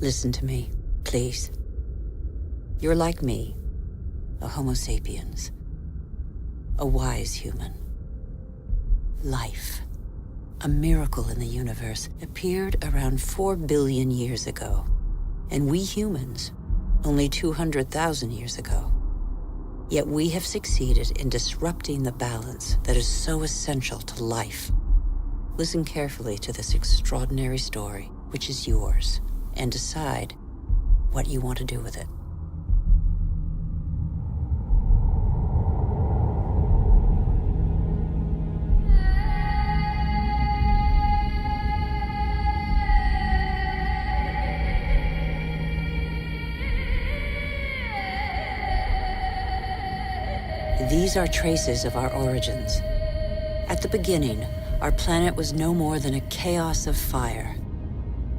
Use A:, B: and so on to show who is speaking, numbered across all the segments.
A: Listen to me, please. You're like me, a Homo sapiens, a wise human. Life, a miracle in the universe, appeared around 4 billion years ago, and we humans, only 200,000 years ago. Yet we have succeeded in disrupting the balance that is so essential to life. Listen carefully to this extraordinary story, which is yours, and decide what you want to do with it. These are traces of our origins. At the beginning, our planet was no more than a chaos of fire,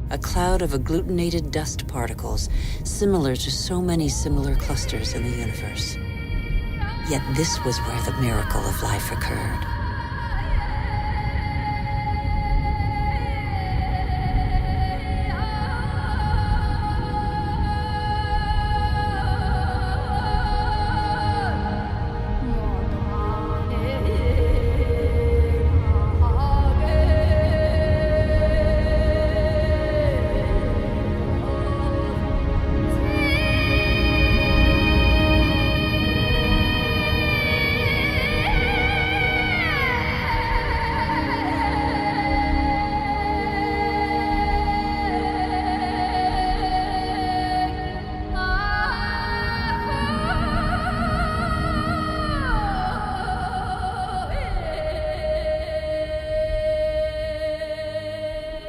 A: a cloud of agglutinated dust particles similar to so many similar clusters in the universe. Yet this was where the miracle of life occurred.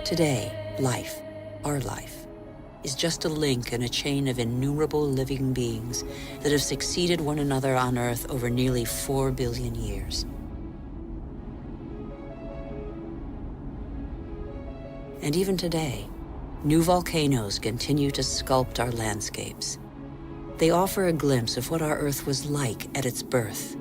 A: Today, life, our life, is just a link in a chain of innumerable living beings that have succeeded one another on Earth over nearly 4 billion years. And even today, new volcanoes continue to sculpt our landscapes. They offer a glimpse of what our Earth was like at its birth.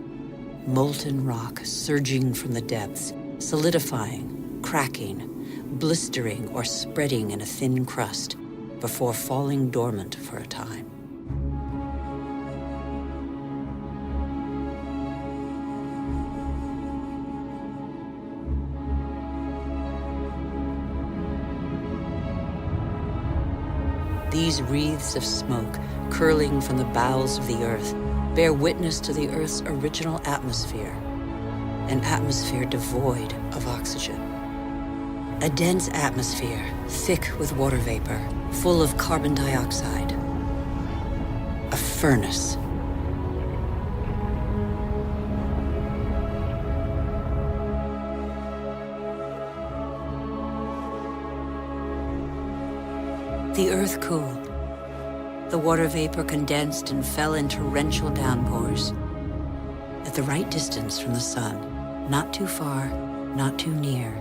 A: Molten rock surging from the depths, solidifying, cracking, blistering or spreading in a thin crust before falling dormant for a time. These wreaths of smoke curling from the bowels of the Earth bear witness to the Earth's original atmosphere, an atmosphere devoid of oxygen. A dense atmosphere, thick with water vapor, full of carbon dioxide. A furnace. The Earth cooled. The water vapor condensed and fell in torrential downpours. At the right distance from the sun, not too far, not too near,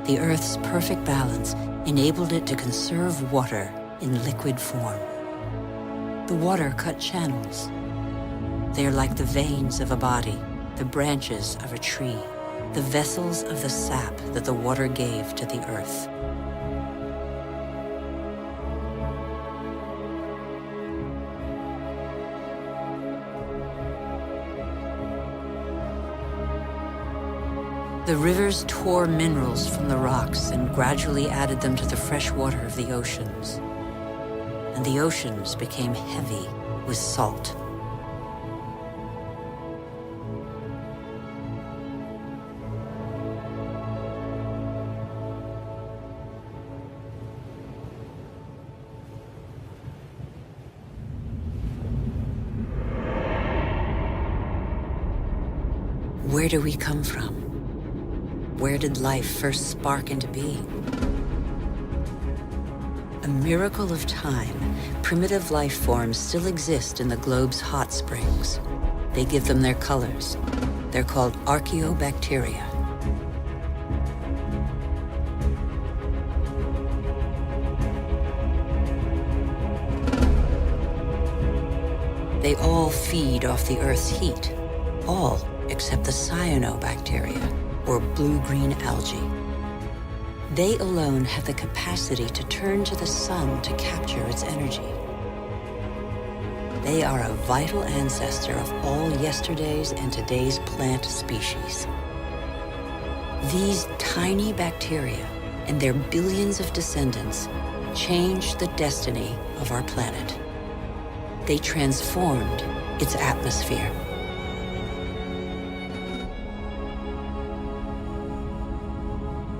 A: the Earth's perfect balance enabled it to conserve water in liquid form. The water cut channels. They are like the veins of a body, the branches of a tree, the vessels of the sap that the water gave to the Earth. The rivers tore minerals from the rocks and gradually added them to the fresh water of the oceans. And the oceans became heavy with salt. Where do we come from? Where did life first spark into being? A miracle of time, primitive life forms still exist in the globe's hot springs. They give them their colors. They're called archaeobacteria. They all feed off the Earth's heat, all except the cyanobacteria, or blue-green algae. They alone have the capacity to turn to the sun to capture its energy. They are a vital ancestor of all yesterday's and today's plant species. These tiny bacteria and their billions of descendants changed the destiny of our planet. They transformed its atmosphere.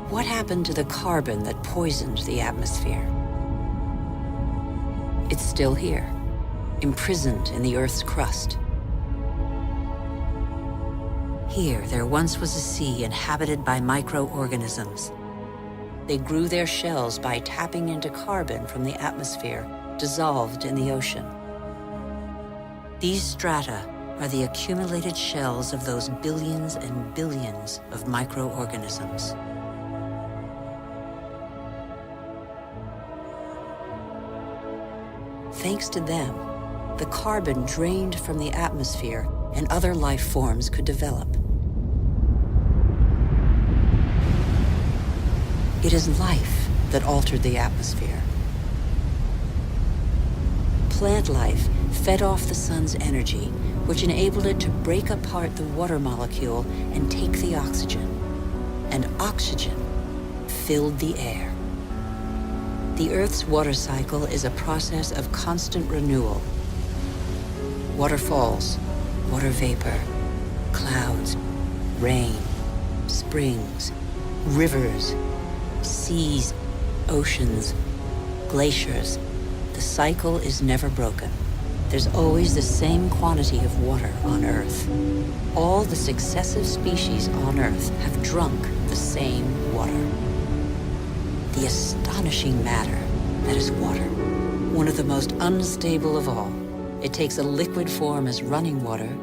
A: What happened to the carbon that poisoned the atmosphere? It's still here, imprisoned in the Earth's crust. Here, there once was a sea inhabited by microorganisms. They grew their shells by tapping into carbon from the atmosphere dissolved in the ocean. These strata are the accumulated shells of those billions and billions of microorganisms. Thanks to them, the carbon drained from the atmosphere and other life forms could develop. It is life that altered the atmosphere. Plant life fed off the sun's energy, which enabled it to break apart the water molecule and take the oxygen. And oxygen filled the air. The Earth's water cycle is a process of constant renewal. Waterfalls, water vapor, clouds, rain, springs, rivers, seas, oceans, glaciers. The cycle is never broken. There's always the same quantity of water on Earth. All the successive species on Earth have drunk the same water. The astonishing matter that is water, one of the most unstable of all. It takes a liquid form as running water,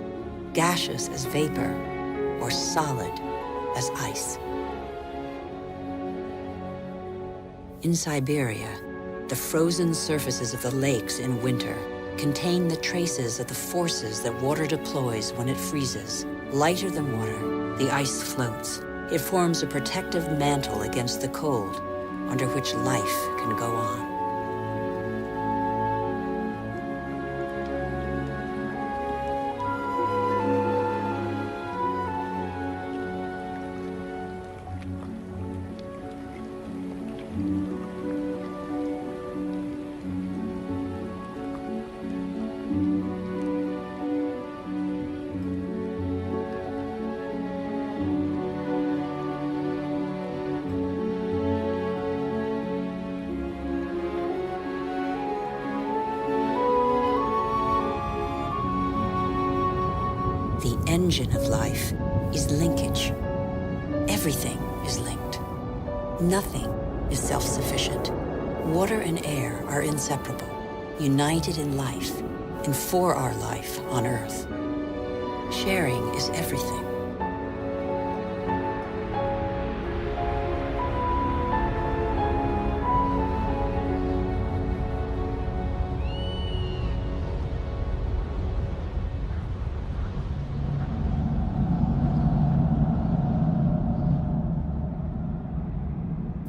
A: gaseous as vapor, or solid as ice. In Siberia, the frozen surfaces of the lakes in winter contain the traces of the forces that water deploys when it freezes. Lighter than water, the ice floats. It forms a protective mantle against the cold, under which life can go on. The engine of life is linkage. Everything is linked. Nothing is self-sufficient. Water and air are inseparable, united in life and for our life on Earth. Sharing is everything.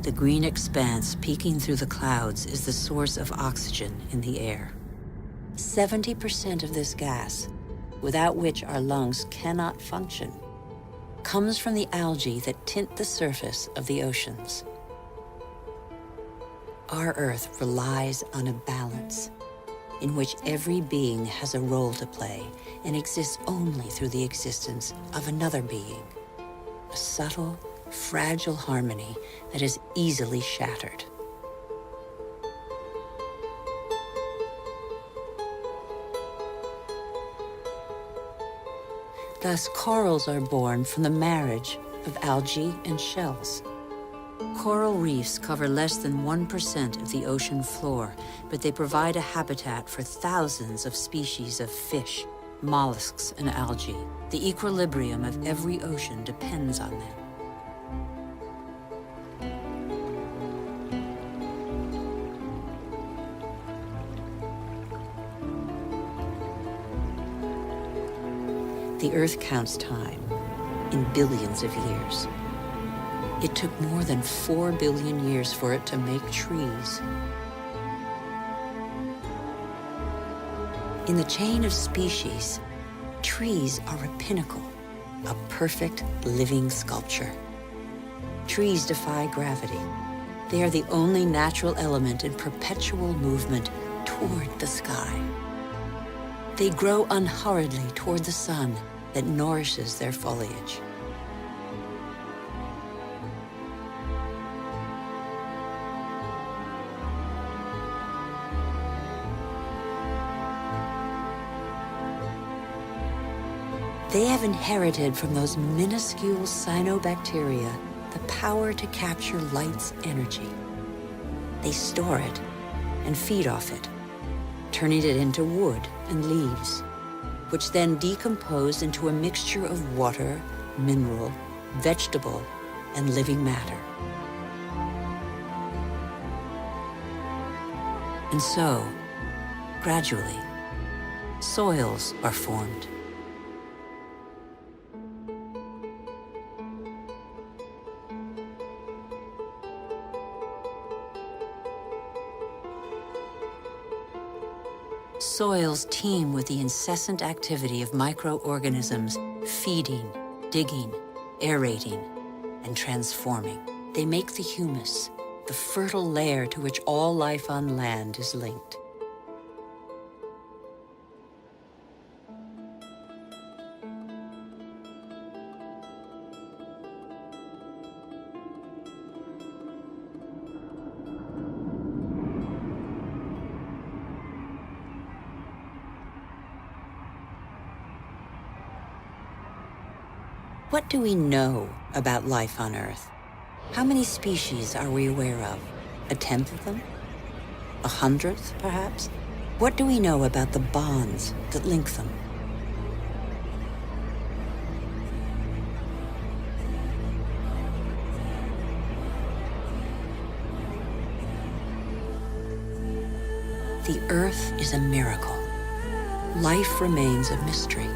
A: The green expanse peeking through the clouds is the source of oxygen in the air. 70% of this gas, without which our lungs cannot function, comes from the algae that tint the surface of the oceans. Our Earth relies on a balance in which every being has a role to play and exists only through the existence of another being, a subtle, fragile harmony that is easily shattered. Thus, corals are born from the marriage of algae and shells. Coral reefs cover less than 1% of the ocean floor, but they provide a habitat for thousands of species of fish, mollusks, and algae. The equilibrium of every ocean depends on them. The Earth counts time in billions of years. It took more than 4 billion years for it to make trees. In the chain of species, trees are a pinnacle, a perfect living sculpture. Trees defy gravity. They are the only natural element in perpetual movement toward the sky. They grow unhurriedly toward the sun that nourishes their foliage. They have inherited from those minuscule cyanobacteria the power to capture light's energy. They store it and feed off it, turning it into wood and leaves, which then decompose into a mixture of water, mineral, vegetable, and living matter. And so, gradually, soils are formed. Soils teem with the incessant activity of microorganisms feeding, digging, aerating, and transforming. They make the humus, the fertile layer to which all life on land is linked. What do we know about life on Earth? How many species are we aware of? 1/10 of them? 100th, perhaps? What do we know about the bonds that link them? The Earth is a miracle. Life remains a mystery.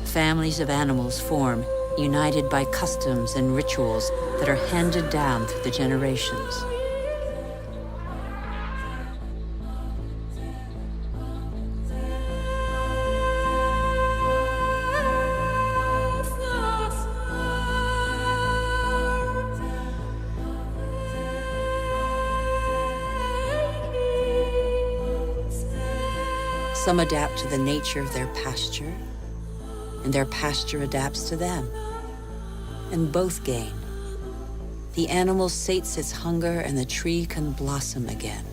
A: Families of animals form, united by customs and rituals that are handed down through the generations. Some adapt to the nature of their pasture, and their pasture adapts to them, and both gain. The animal sates its hunger, and the tree can blossom again.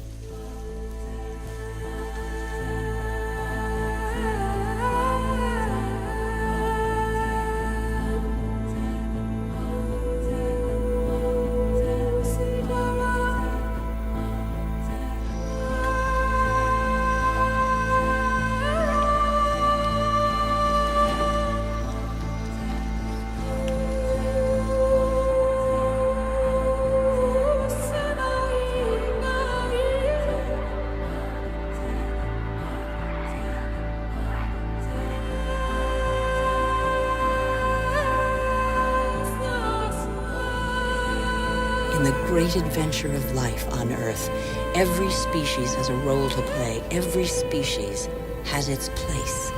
A: In the great adventure of life on Earth, every species has a role to play. Every species has its place.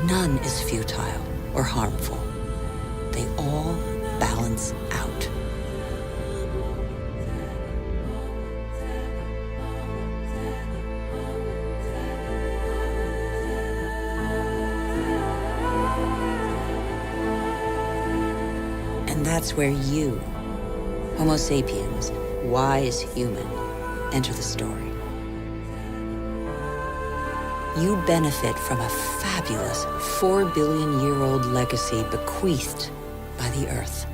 A: None is futile or harmful. They all balance out. And that's where you, Homo sapiens, wise human, enter the story. You benefit from a fabulous 4 billion-year-old legacy bequeathed by the Earth.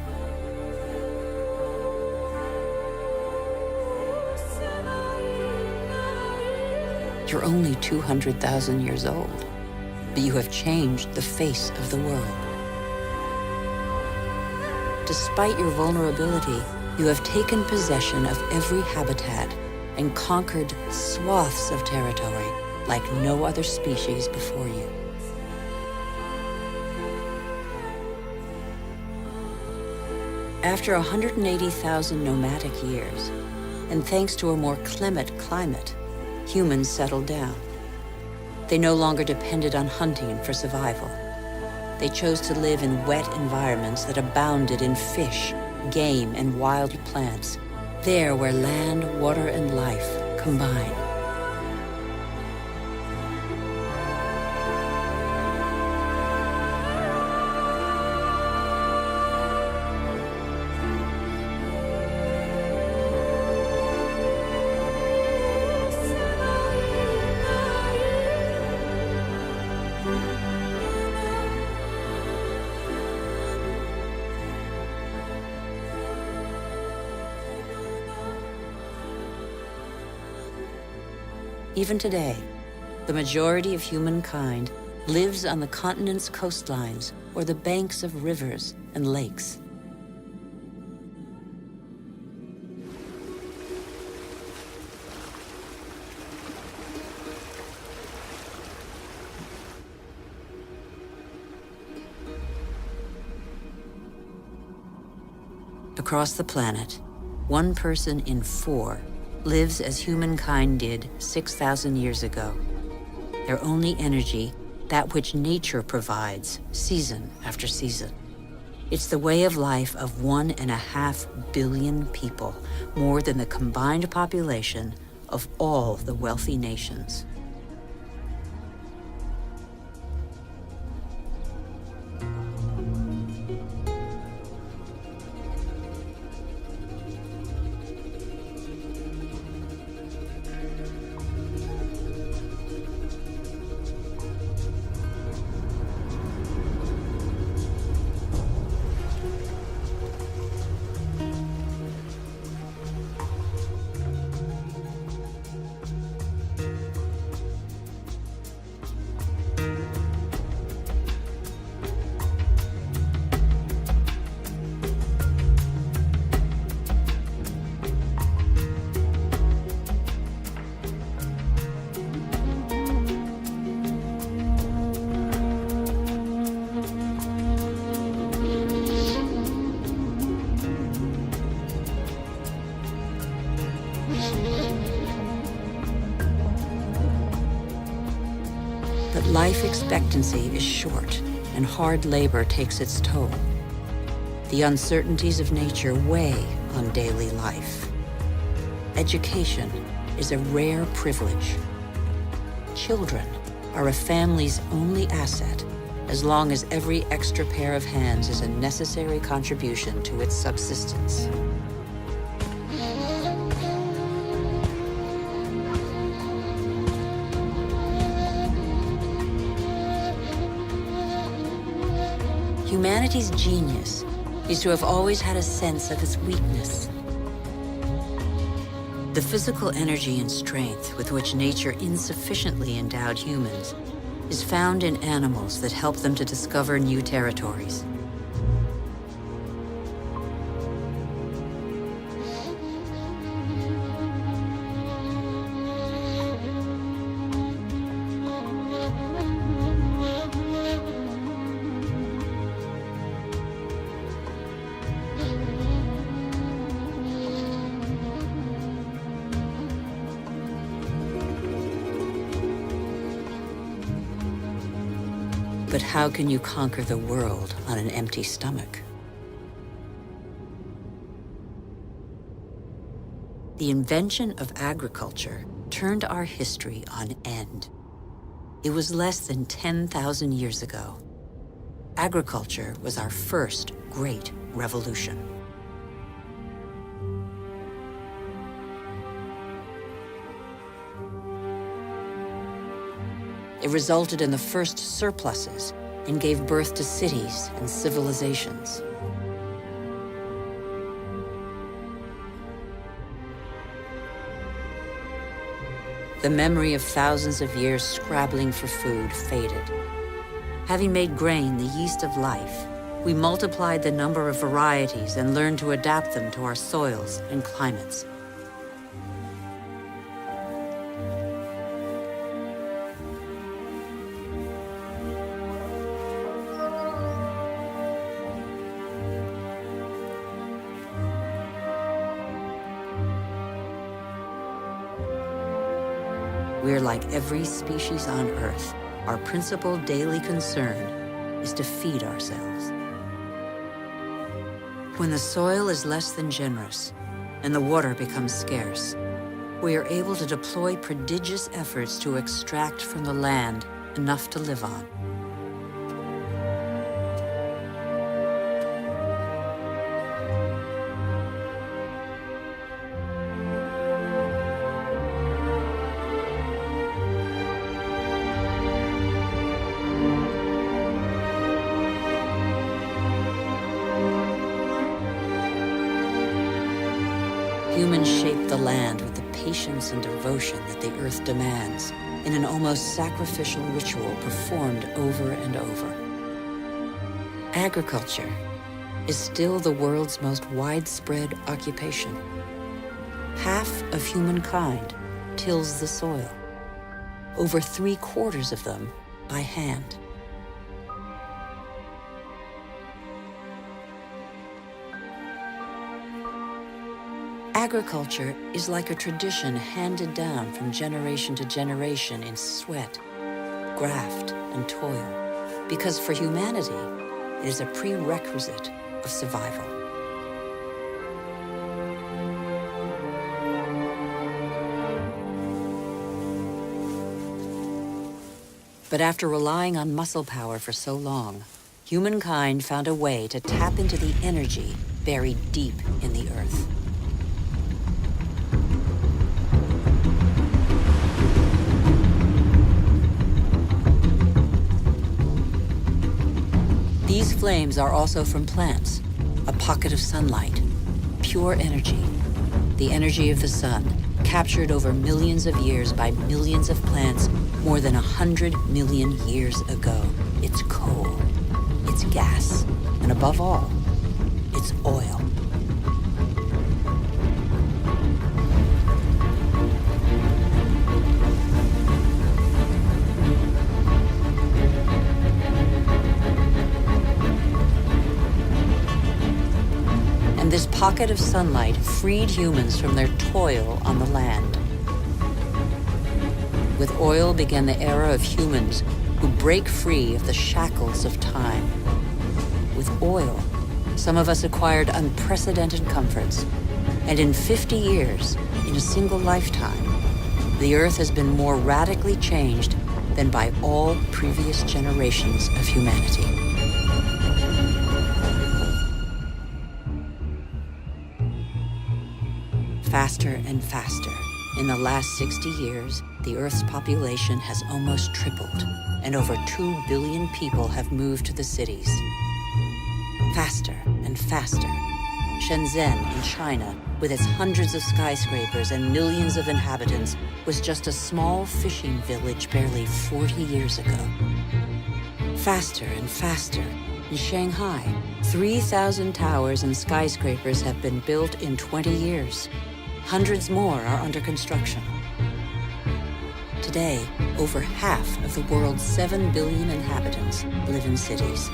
A: You're only 200,000 years old, but you have changed the face of the world. despite your vulnerability, you have taken possession of every habitat and conquered swaths of territory like no other species before you. After 180,000 nomadic years, and thanks to a more clement climate, humans settled down. They no longer depended on hunting for survival. They chose to live in wet environments that abounded in fish, game, and wild plants, there where land, water, and life combine. Even today, the majority of humankind lives on the continent's coastlines or the banks of rivers and lakes. Across the planet, 1 person in 4 lives as humankind did 6,000 years ago. Their only energy, that which nature provides, season after season. It's the way of life of 1.5 billion people, more than the combined population of all the wealthy nations. But life expectancy is short, and hard labor takes its toll. The uncertainties of nature weigh on daily life. Education is a rare privilege. Children are a family's only asset, as long as every extra pair of hands is a necessary contribution to its subsistence. Humanity's genius is to have always had a sense of its weakness. The physical energy and strength with which nature insufficiently endowed humans is found in animals that help them to discover new territories. But how can you conquer the world on an empty stomach? The invention of agriculture turned our history on end. It was less than 10,000 years ago. Agriculture was our first great revolution. It resulted in the first surpluses and gave birth to cities and civilizations. The memory of thousands of years scrabbling for food faded. Having made grain the yeast of life, We multiplied the number of varieties and learned to adapt them to our soils and climates. We're like every species on Earth. Our principal daily concern is to feed ourselves. When the soil is less than generous and the water becomes scarce, we are able to deploy prodigious efforts to extract from the land enough to live on. Humans shape the land with the patience and devotion that the earth demands in an almost sacrificial ritual performed over and over. Agriculture is still the world's most widespread occupation. Half of humankind tills the soil, over 3/4 of them by hand. Agriculture is like a tradition handed down from generation to generation in sweat, graft, and toil, because for humanity, it is a prerequisite of survival. But after relying on muscle power for so long, humankind found a way to tap into the energy buried deep in the earth. These flames are also from plants, a pocket of sunlight, pure energy, the energy of the sun, captured over millions of years by millions of plants more than 100 million years ago. It's coal, it's gas, and above all, it's oil. This pocket of sunlight freed humans from their toil on the land. With oil began the era of humans who break free of the shackles of time. With oil, some of us acquired unprecedented comforts, and in 50 years, in a single lifetime, the Earth has been more radically changed than by all previous generations of humanity. Faster and faster. In the last 60 years, the Earth's population has almost tripled, and over 2 billion people have moved to the cities. Faster and faster. Shenzhen in China, with its hundreds of skyscrapers and millions of inhabitants, was just a small fishing village barely 40 years ago. Faster and faster. In Shanghai, 3,000 towers and skyscrapers have been built in 20 years. Hundreds more are under construction. Today, over half of the world's 7 billion inhabitants live in cities.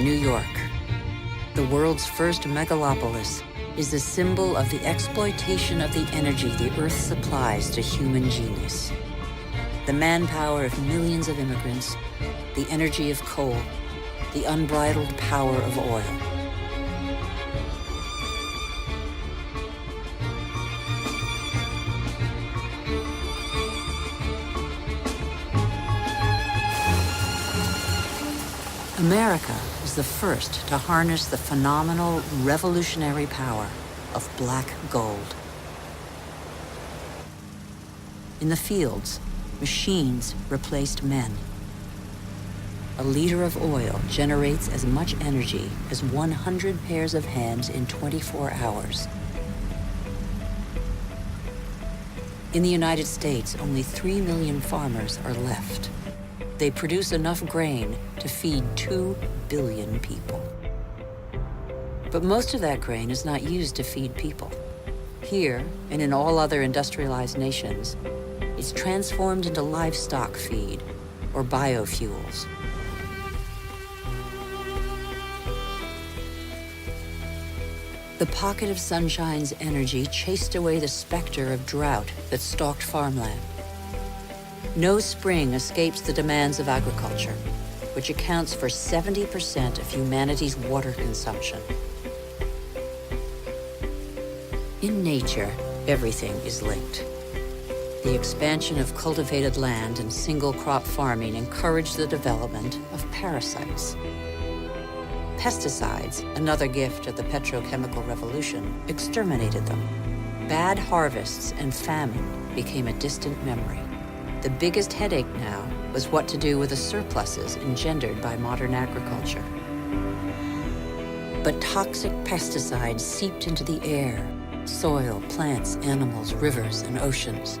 A: New York, the world's first megalopolis, is the symbol of the exploitation of the energy the Earth supplies to human genius. The manpower of millions of immigrants, the energy of coal, the unbridled power of oil. America is the first to harness the phenomenal, revolutionary power of black gold. In the fields, machines replaced men. a liter of oil generates as much energy as 100 pairs of hands in 24 hours. In the United States, only 3 million farmers are left. They produce enough grain to feed 2 billion people. But most of that grain is not used to feed people. Here, and in all other industrialized nations, it's transformed into livestock feed or biofuels. The pocket of sunshine's energy chased away the specter of drought that stalked farmland. No spring escapes the demands of agriculture, which accounts for 70% of humanity's water consumption. In nature, everything is linked. The expansion of cultivated land and single-crop farming encouraged the development of parasites. Pesticides, another gift of the petrochemical revolution, exterminated them. Bad harvests and famine became a distant memory. The biggest headache now was what to do with the surpluses engendered by modern agriculture. But toxic pesticides seeped into the air, soil, plants, animals, rivers, and oceans.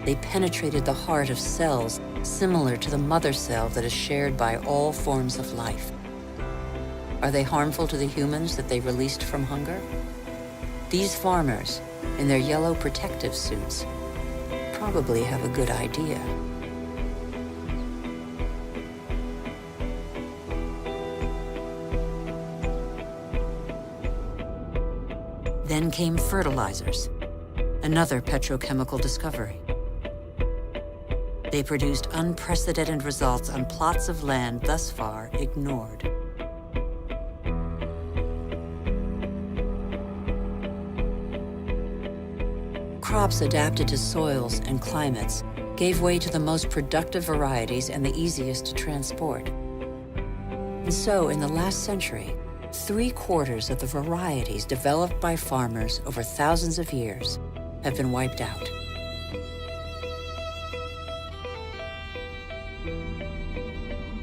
A: They penetrated the heart of cells similar to the mother cell that is shared by all forms of life. Are they harmful to the humans that they released from hunger? These farmers, in their yellow protective suits, probably have a good idea. Then came fertilizers, another petrochemical discovery. They produced unprecedented results on plots of land thus far ignored. Crops adapted to soils and climates gave way to the most productive varieties and the easiest to transport. And so, in the last century, 3/4 of the varieties developed by farmers over thousands of years have been wiped out.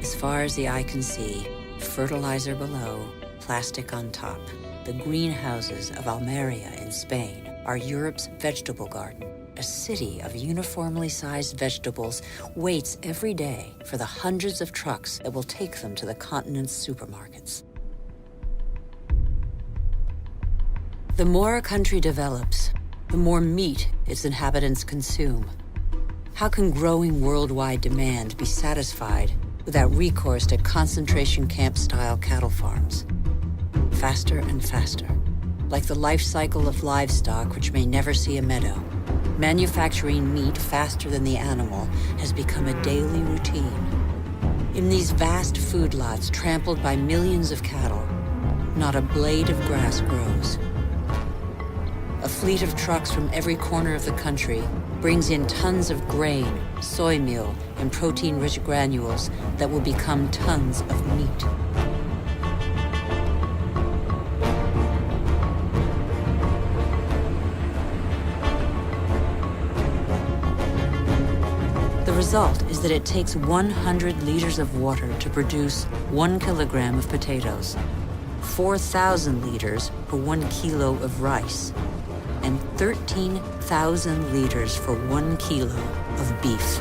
A: As far as the eye can see, fertilizer below, plastic on top. The greenhouses of Almeria in Spain are Europe's vegetable garden. A city of uniformly sized vegetables waits every day for the hundreds of trucks that will take them to the continent's supermarkets. The more a country develops, the more meat its inhabitants consume. How can growing worldwide demand be satisfied without recourse to concentration camp-style cattle farms? Faster and faster, like the life cycle of livestock which may never see a meadow. Manufacturing meat faster than the animal has become a daily routine. In these vast food lots trampled by millions of cattle, not a blade of grass grows. A fleet of trucks from every corner of the country brings in tons of grain, soy meal, and protein-rich granules that will become tons of meat. The result is that it takes 100 liters of water to produce 1 kilogram of potatoes, 4,000 liters for 1 kilo of rice, and 13,000 liters for 1 kilo of beef,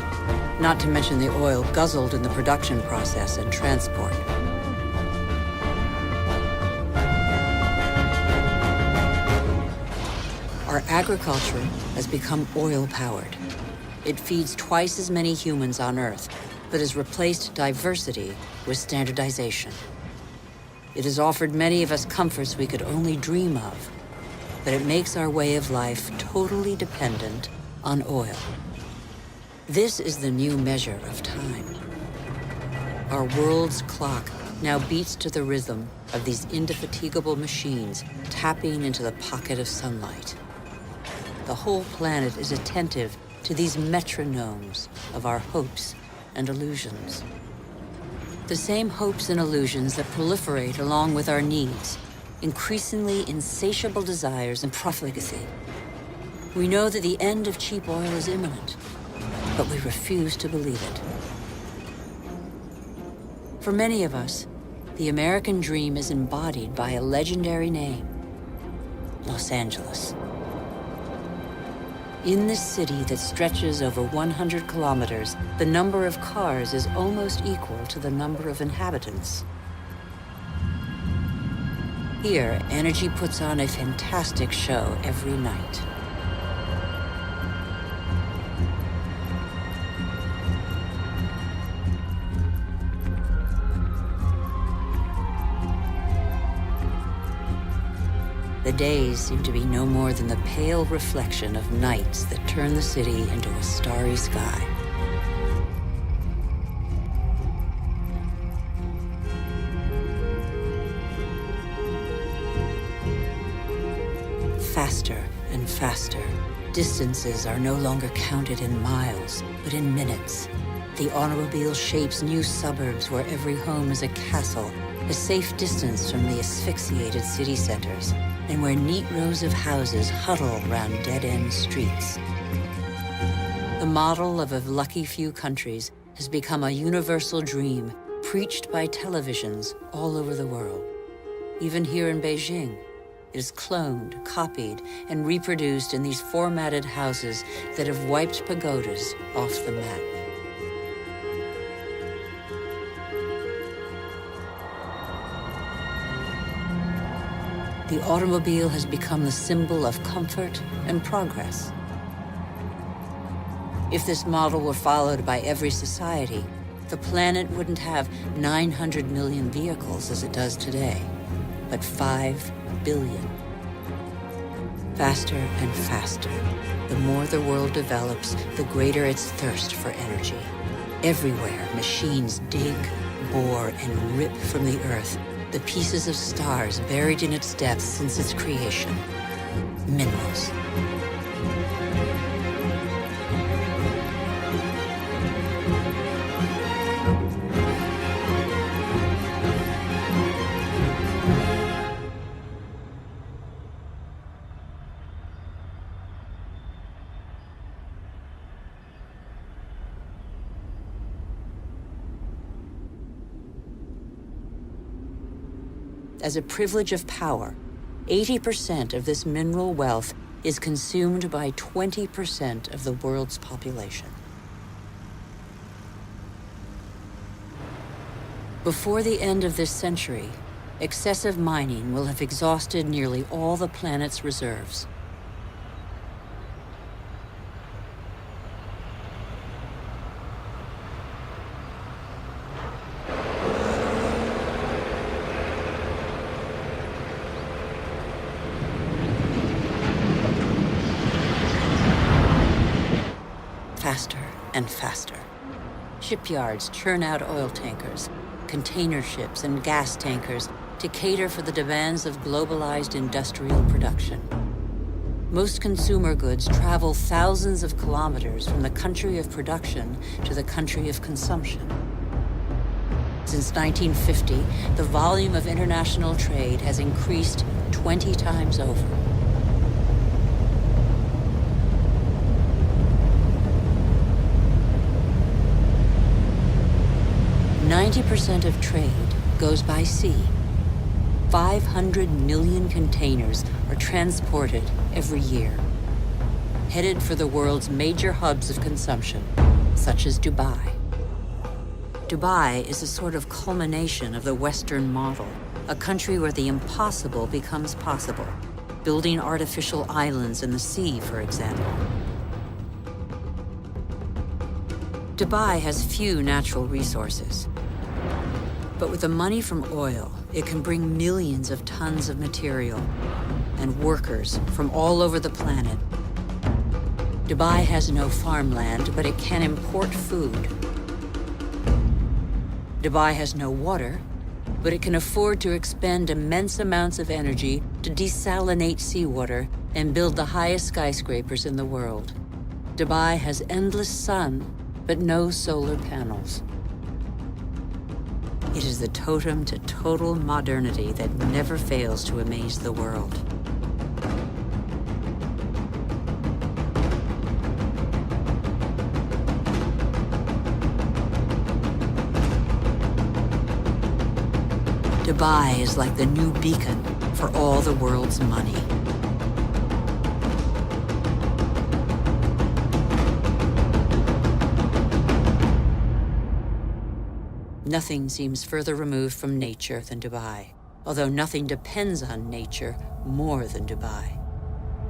A: not to mention the oil guzzled in the production process and transport. Our agriculture has become oil-powered. It feeds twice as many humans on Earth, but has replaced diversity with standardization. It has offered many of us comforts we could only dream of, but it makes our way of life totally dependent on oil. This is the new measure of time. Our world's clock now beats to the rhythm of these indefatigable machines tapping into the pocket of sunlight. The whole planet is attentive to these metronomes of our hopes and illusions. The same hopes and illusions that proliferate along with our needs, increasingly insatiable desires and profligacy. We know that the end of cheap oil is imminent, but we refuse to believe it. For many of us, the American dream is embodied by a legendary name, Los Angeles. In this city that stretches over 100 kilometers, the number of cars is almost equal to the number of inhabitants. Here, energy puts on a fantastic show every night. The days seem to be no more than the pale reflection of nights that turn the city into a starry sky. Faster and faster. Distances are no longer counted in miles, but in minutes. The automobile shapes new suburbs where every home is a castle, a safe distance from the asphyxiated city centers, and where neat rows of houses huddle round dead-end streets. The model of a lucky few countries has become a universal dream preached by televisions all over the world. Even here in Beijing, it is cloned, copied, and reproduced in these formatted houses that have wiped pagodas off the map. The automobile has become the symbol of comfort and progress. If this model were followed by every society, the planet wouldn't have 900 million vehicles as it does today, but 5 billion. Faster and faster. The more the world develops, the greater its thirst for energy. Everywhere, machines dig, bore, and rip from the earth the pieces of stars buried in its depths since its creation. Minerals. As a privilege of power, 80% of this mineral wealth is consumed by 20% of the world's population. Before the end of this century, excessive mining will have exhausted nearly all the planet's reserves. Faster and faster. Shipyards churn out oil tankers, container ships, and gas tankers to cater for the demands of globalized industrial production. Most consumer goods travel thousands of kilometers from the country of production to the country of consumption. Since 1950, the volume of international trade has increased 20 times over. 90% of trade goes by sea. 500 million containers are transported every year, headed for the world's major hubs of consumption, such as Dubai. Dubai is a sort of culmination of the Western model, a country where the impossible becomes possible, building artificial islands in the sea, for example. Dubai has few natural resources. But with the money from oil, it can bring millions of tons of material and workers from all over the planet. Dubai has no farmland, but it can import food. Dubai has no water, but it can afford to expend immense amounts of energy to desalinate seawater and build the highest skyscrapers in the world. Dubai has endless sun, but no solar panels. It is the totem to total modernity that never fails to amaze the world. Dubai is like the new beacon for all the world's money. Nothing seems further removed from nature than Dubai, although nothing depends on nature more than Dubai.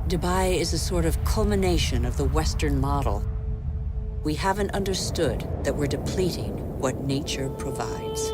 A: Dubai is a sort of culmination of the Western model. We haven't understood that we're depleting what nature provides.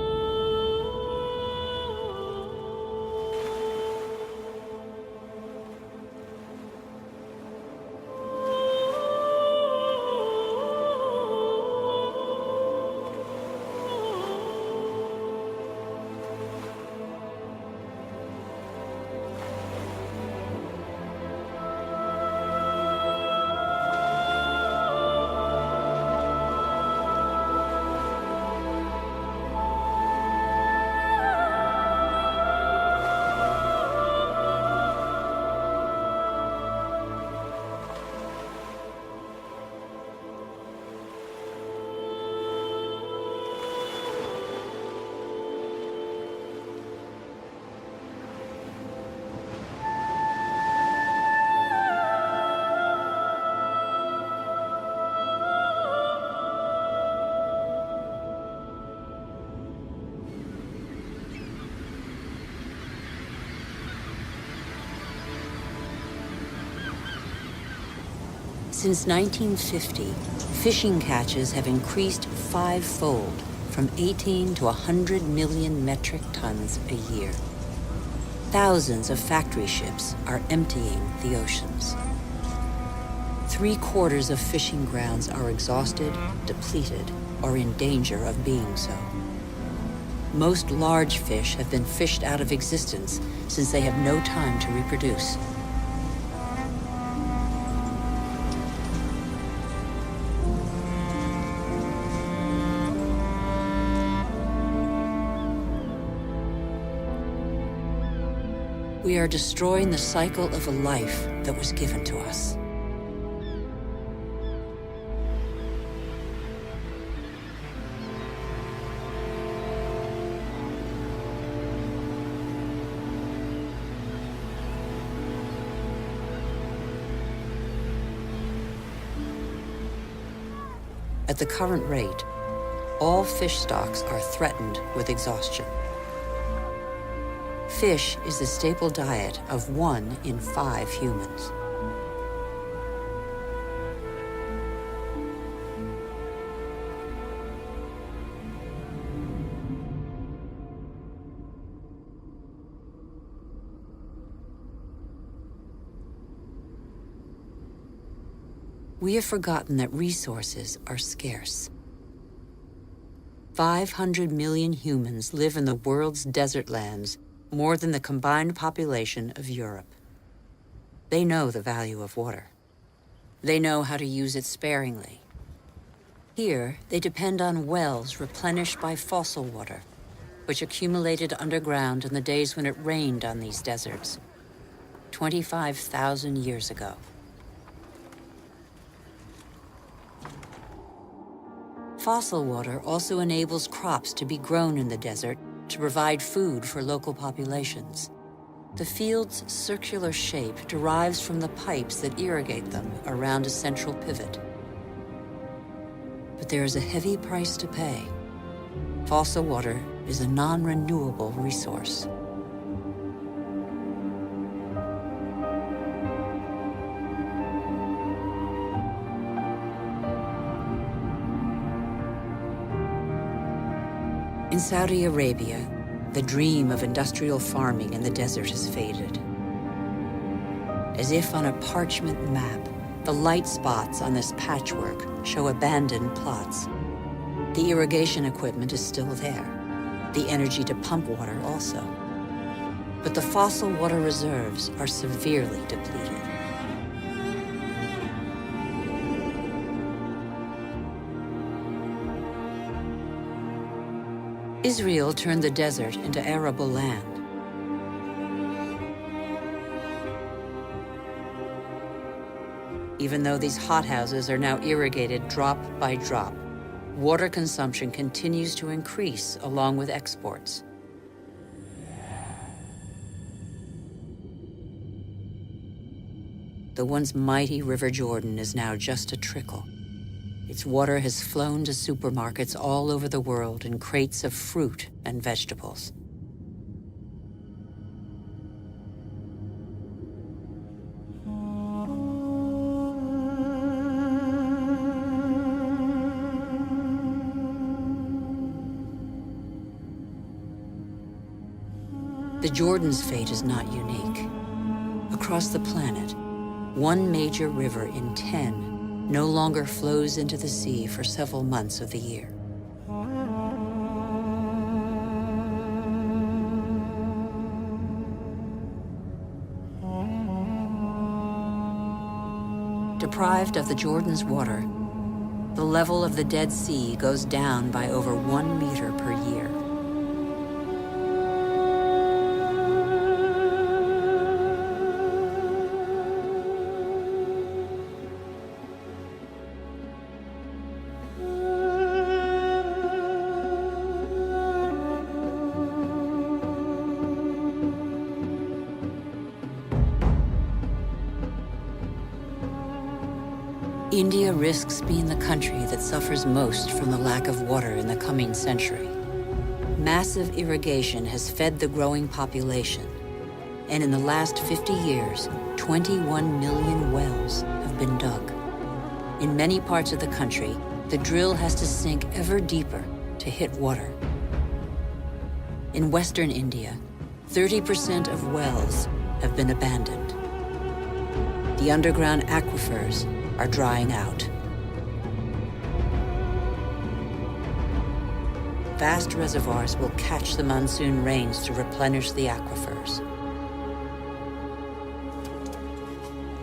A: Since 1950, fishing catches have increased five-fold, from 18 to 100 million metric tons a year. Thousands of factory ships are emptying the oceans. 3/4 of fishing grounds are exhausted, depleted, or in danger of being so. Most large fish have been fished out of existence since they have no time to reproduce. We are destroying the cycle of a life that was given to us. At the current rate, all fish stocks are threatened with exhaustion. Fish is the staple diet of 1 in 5 humans. We have forgotten that resources are scarce. 500 million humans live in the world's desert lands, more than the combined population of Europe. They know the value of water. They know how to use it sparingly. Here, they depend on wells replenished by fossil water, which accumulated underground in the days when it rained on these deserts, 25,000 years ago. Fossil water also enables crops to be grown in the desert to provide food for local populations. The field's circular shape derives from the pipes that irrigate them around a central pivot. But there is a heavy price to pay. Fossil water is a non-renewable resource. In Saudi Arabia, the dream of industrial farming in the desert has faded. As if on a parchment map, the light spots on this patchwork show abandoned plots. The irrigation equipment is still there, the energy to pump water also. But the fossil water reserves are severely depleted. Israel turned the desert into arable land. Even though these hothouses are now irrigated drop by drop, water consumption continues to increase along with exports. the once mighty River Jordan is now just a trickle. Its water has flown to supermarkets all over the world in crates of fruit and vegetables. The Jordan's fate is not unique. Across the planet, one major river in 10 no longer flows into the sea for several months of the year. Deprived of the Jordan's water, the level of the Dead Sea goes down by over 1 meter per year. India risks being the country that suffers most from the lack of water in the coming century. Massive irrigation has fed the growing population, and in the last 50 years, 21 million wells have been dug. In many parts of the country, the drill has to sink ever deeper to hit water. In western India, 30% of wells have been abandoned. The underground aquifers are drying out. Vast reservoirs will catch the monsoon rains to replenish the aquifers.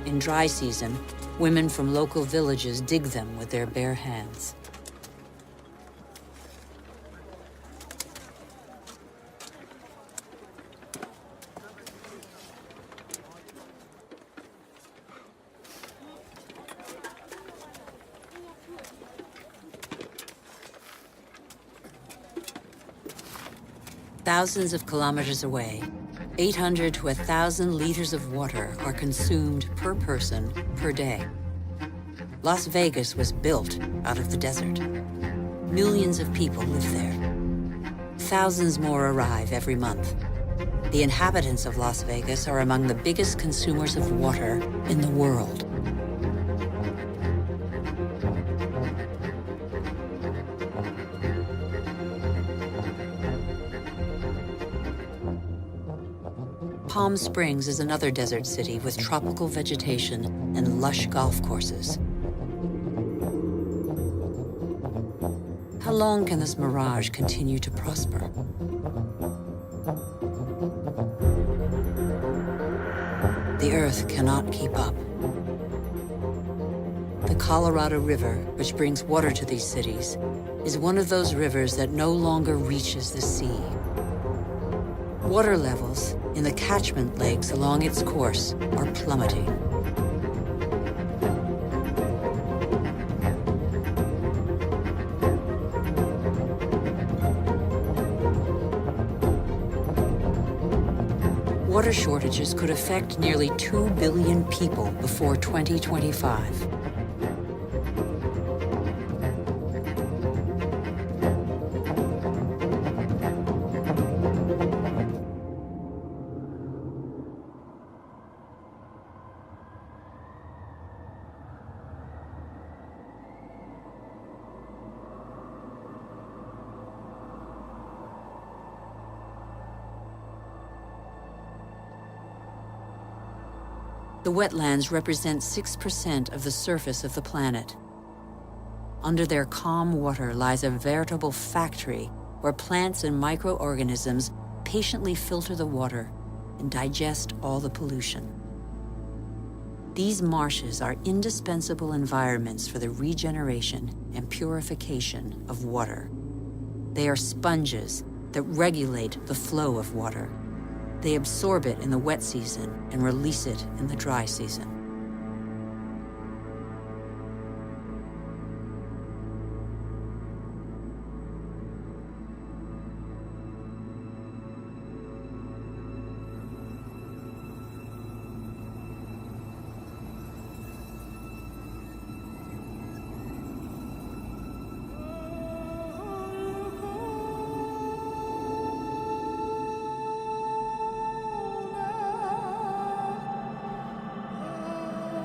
A: In dry season, women from local villages dig them with their bare hands. Thousands of kilometers away, 800 to 1,000 liters of water are consumed per person per day. Las Vegas was built out of the desert. Millions of people live there. Thousands more arrive every month. The inhabitants of Las Vegas are among the biggest consumers of water in the world. Palm Springs is another desert city with tropical vegetation and lush golf courses. How long can this mirage continue to prosper? The Earth cannot keep up. The Colorado River, which brings water to these cities, is one of those rivers that no longer reaches the sea. Water levels in the catchment lakes along its course are plummeting. Water shortages could affect nearly 2 billion people before 2025. The wetlands represent 6% of the surface of the planet. Under their calm water lies a veritable factory where plants and microorganisms patiently filter the water and digest all the pollution. These marshes are indispensable environments for the regeneration and purification of water. They are sponges that regulate the flow of water. They absorb it in the wet season and release it in the dry season.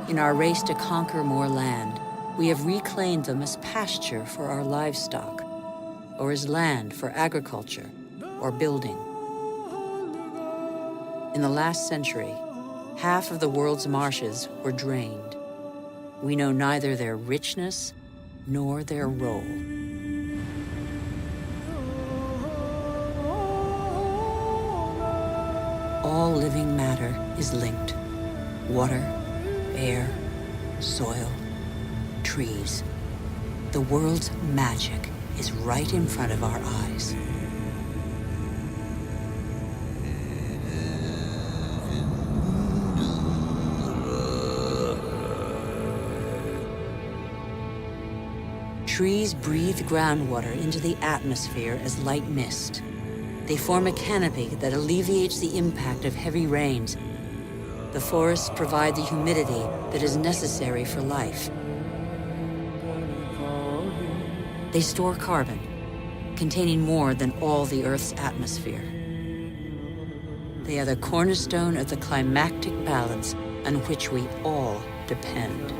A: In our race to conquer more land, we have reclaimed them as pasture for our livestock, or as land for agriculture or building. In the last century, half of the world's marshes were drained. We know neither their richness nor their role. All living matter is linked. Water, air, soil, trees. The world's magic is right in front of our eyes. Trees breathe groundwater into the atmosphere as light mist. They form a canopy that alleviates the impact of heavy rains. The forests provide the humidity that is necessary for life. They store carbon, containing more than all the Earth's atmosphere. They are the cornerstone of the climactic balance on which we all depend.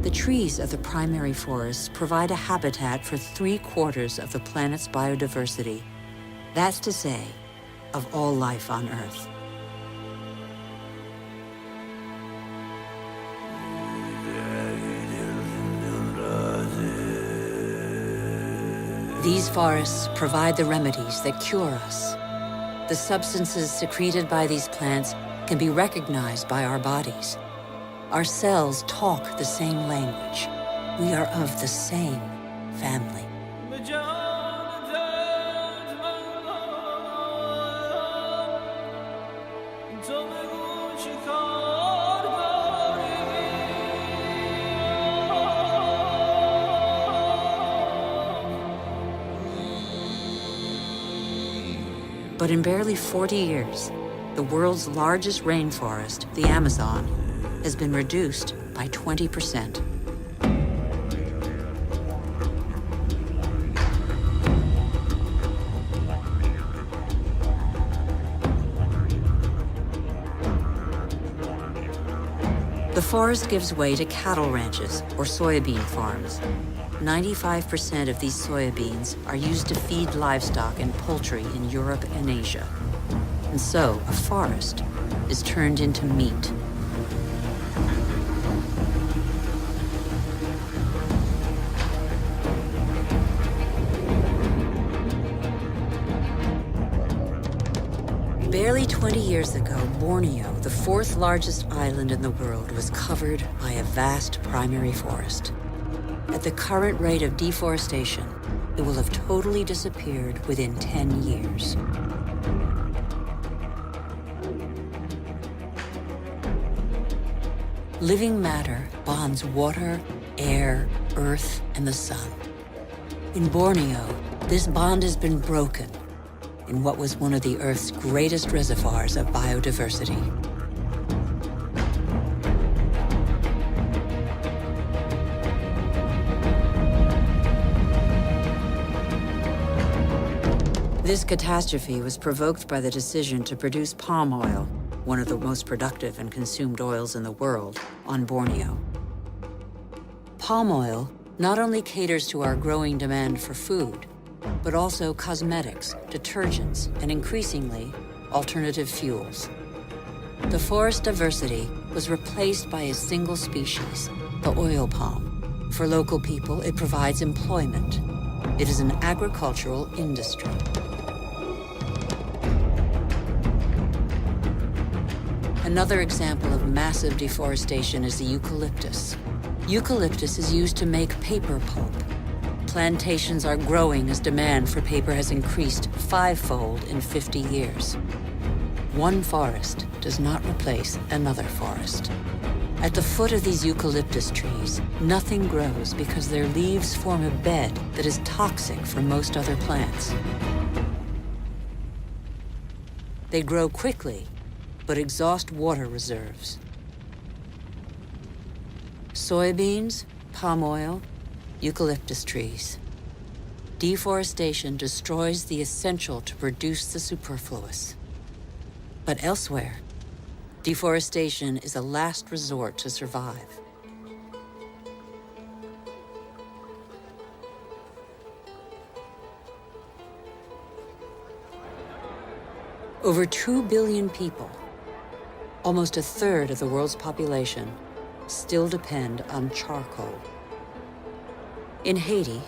A: The trees of the primary forests provide a habitat for 3/4 of the planet's biodiversity. That's to say, of all life on Earth. These forests provide the remedies that cure us. The substances secreted by these plants can be recognized by our bodies. Our cells talk the same language. We are of the same family. But in barely 40 years, the world's largest rainforest, the Amazon, has been reduced by 20%. The forest gives way to cattle ranches or soybean farms. 95% of these soybeans are used to feed livestock and poultry in Europe and Asia. And so, a forest is turned into meat. Barely 20 years ago, Borneo, the 4th largest island in the world, was covered by a vast primary forest. At the current rate of deforestation, it will have totally disappeared within 10 years. Living matter bonds water, air, earth, and the sun. In Borneo, this bond has been broken in what was one of the Earth's greatest reservoirs of biodiversity. This catastrophe was provoked by the decision to produce palm oil, one of the most productive and consumed oils in the world, on Borneo. Palm oil not only caters to our growing demand for food, but also cosmetics, detergents, and increasingly, alternative fuels. The forest diversity was replaced by a single species, the oil palm. For local people, it provides employment. It is an agricultural industry. Another example of massive deforestation is the eucalyptus. Eucalyptus is used to make paper pulp. Plantations are growing as demand for paper has increased 5-fold in 50 years. One forest does not replace another forest. At the foot of these eucalyptus trees, nothing grows because their leaves form a bed that is toxic for most other plants. They grow quickly, but exhaust water reserves. Soybeans, palm oil, eucalyptus trees. Deforestation destroys the essential to produce the superfluous. But elsewhere, deforestation is a last resort to survive. Over 2 billion people, almost a third of the world's population, still depend on charcoal. In Haiti,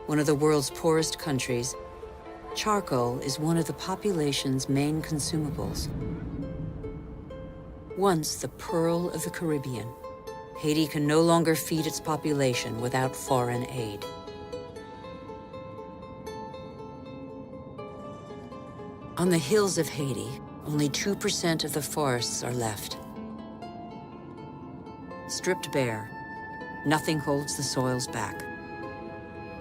A: one of the world's poorest countries, charcoal is one of the population's main consumables. Once the pearl of the Caribbean, Haiti can no longer feed its population without foreign aid. On the hills of Haiti, only 2% of the forests are left. Stripped bare, nothing holds the soils back.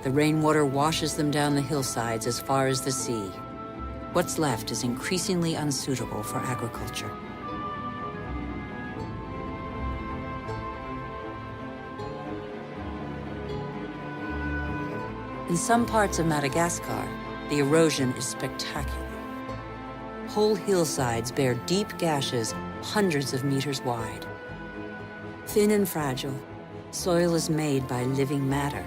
A: The rainwater washes them down the hillsides as far as the sea. What's left is increasingly unsuitable for agriculture. In some parts of Madagascar, the erosion is spectacular. Whole hillsides bear deep gashes hundreds of meters wide. Thin and fragile, soil is made by living matter.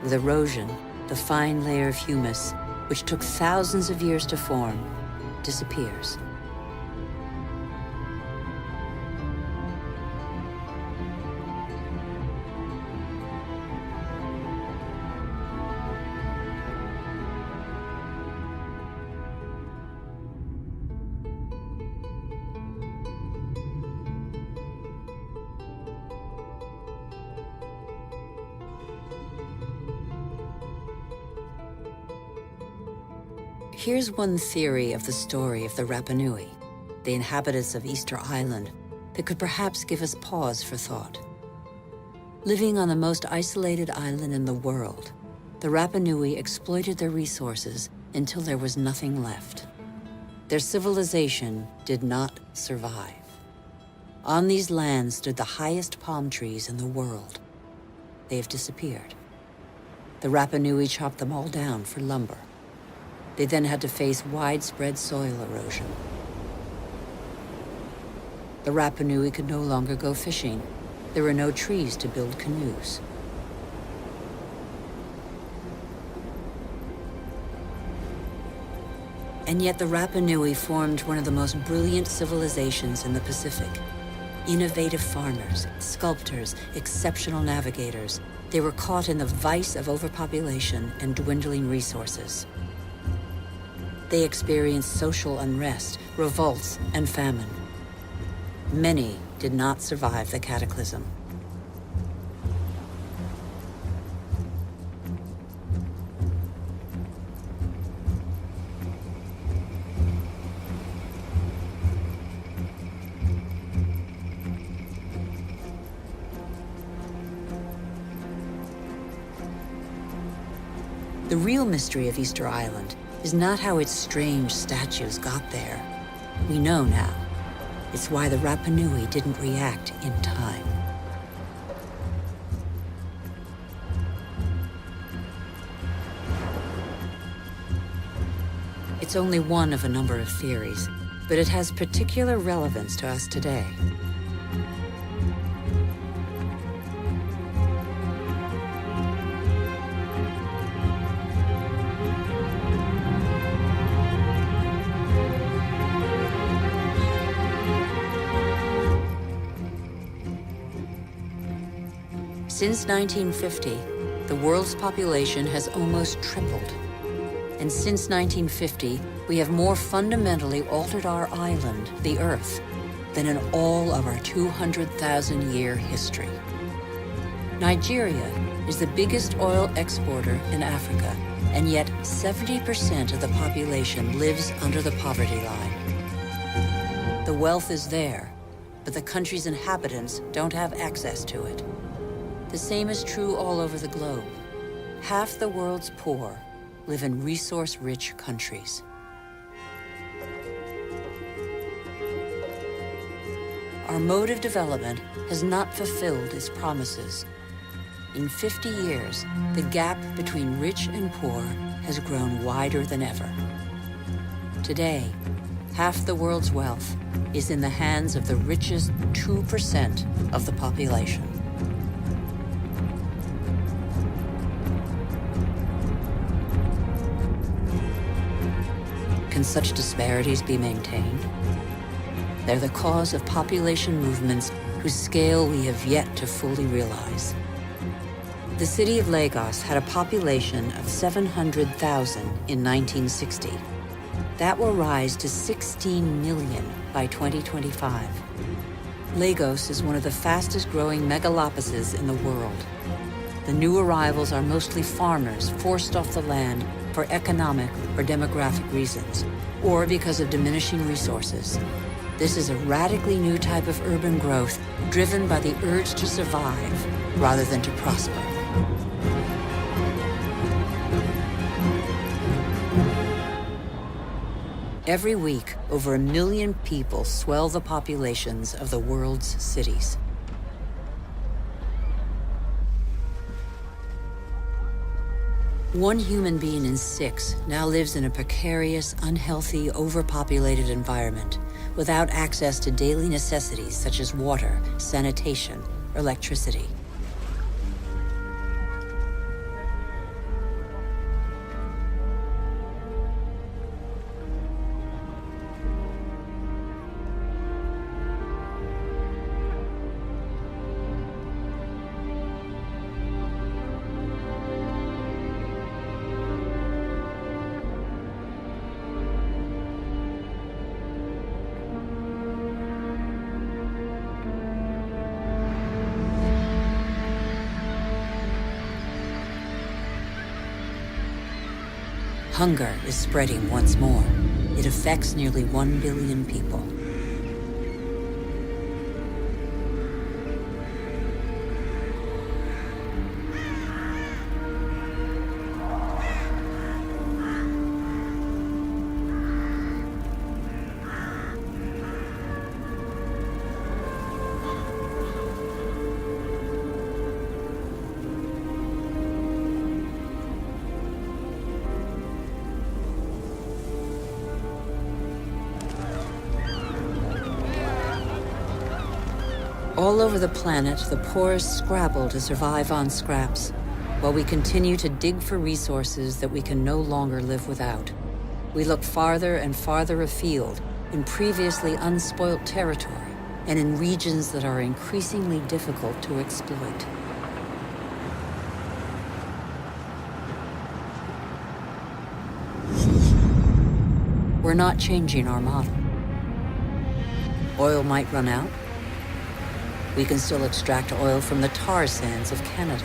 A: With erosion, the fine layer of humus, which took thousands of years to form, disappears. Here's one theory of the story of the Rapa Nui, the inhabitants of Easter Island, that could perhaps give us pause for thought. Living on the most isolated island in the world, the Rapa Nui exploited their resources until there was nothing left. Their civilization did not survive. On these lands stood the highest palm trees in the world. They have disappeared. The Rapa Nui chopped them all down for lumber. They then had to face widespread soil erosion. The Rapa Nui could no longer go fishing. There were no trees to build canoes. And yet the Rapa Nui formed one of the most brilliant civilizations in the Pacific. Innovative farmers, sculptors, exceptional navigators. They were caught in the vice of overpopulation and dwindling resources. They experienced social unrest, revolts, and famine. Many did not survive the cataclysm. The real mystery of Easter Island is not how its strange statues got there. We know now. It's why the Rapa Nui didn't react in time. It's only one of a number of theories, but it has particular relevance to us today. Since 1950, the world's population has almost tripled. And since 1950, we have more fundamentally altered our island, the Earth, than in all of our 200,000-year history. Nigeria is the biggest oil exporter in Africa, and yet 70% of the population lives under the poverty line. The wealth is there, but the country's inhabitants don't have access to it. The same is true all over the globe. Half the world's poor live in resource-rich countries. Our mode of development has not fulfilled its promises. In 50 years, the gap between rich and poor has grown wider than ever. Today, half the world's wealth is in the hands of the richest 2% of the population. Can such disparities be maintained? They're the cause of population movements whose scale we have yet to fully realize. The city of Lagos had a population of 700,000 in 1960. That will rise to 16 million by 2025. Lagos is one of the fastest growing megalopolises in the world. The new arrivals are mostly farmers forced off the land for economic or demographic reasons, or because of diminishing resources. This is a radically new type of urban growth driven by the urge to survive rather than to prosper. Every week, over 1 million people swell the populations of the world's cities. One human being in 6 now lives in a precarious, unhealthy, overpopulated environment without access to daily necessities such as water, sanitation, or electricity. Hunger is spreading once more. It affects nearly 1 billion people. All over the planet, the poorest scrabble to survive on scraps, while we continue to dig for resources that we can no longer live without. We look farther and farther afield, in previously unspoilt territory, and in regions that are increasingly difficult to exploit. We're not changing our model. Oil might run out. We can still extract oil from the tar sands of Canada.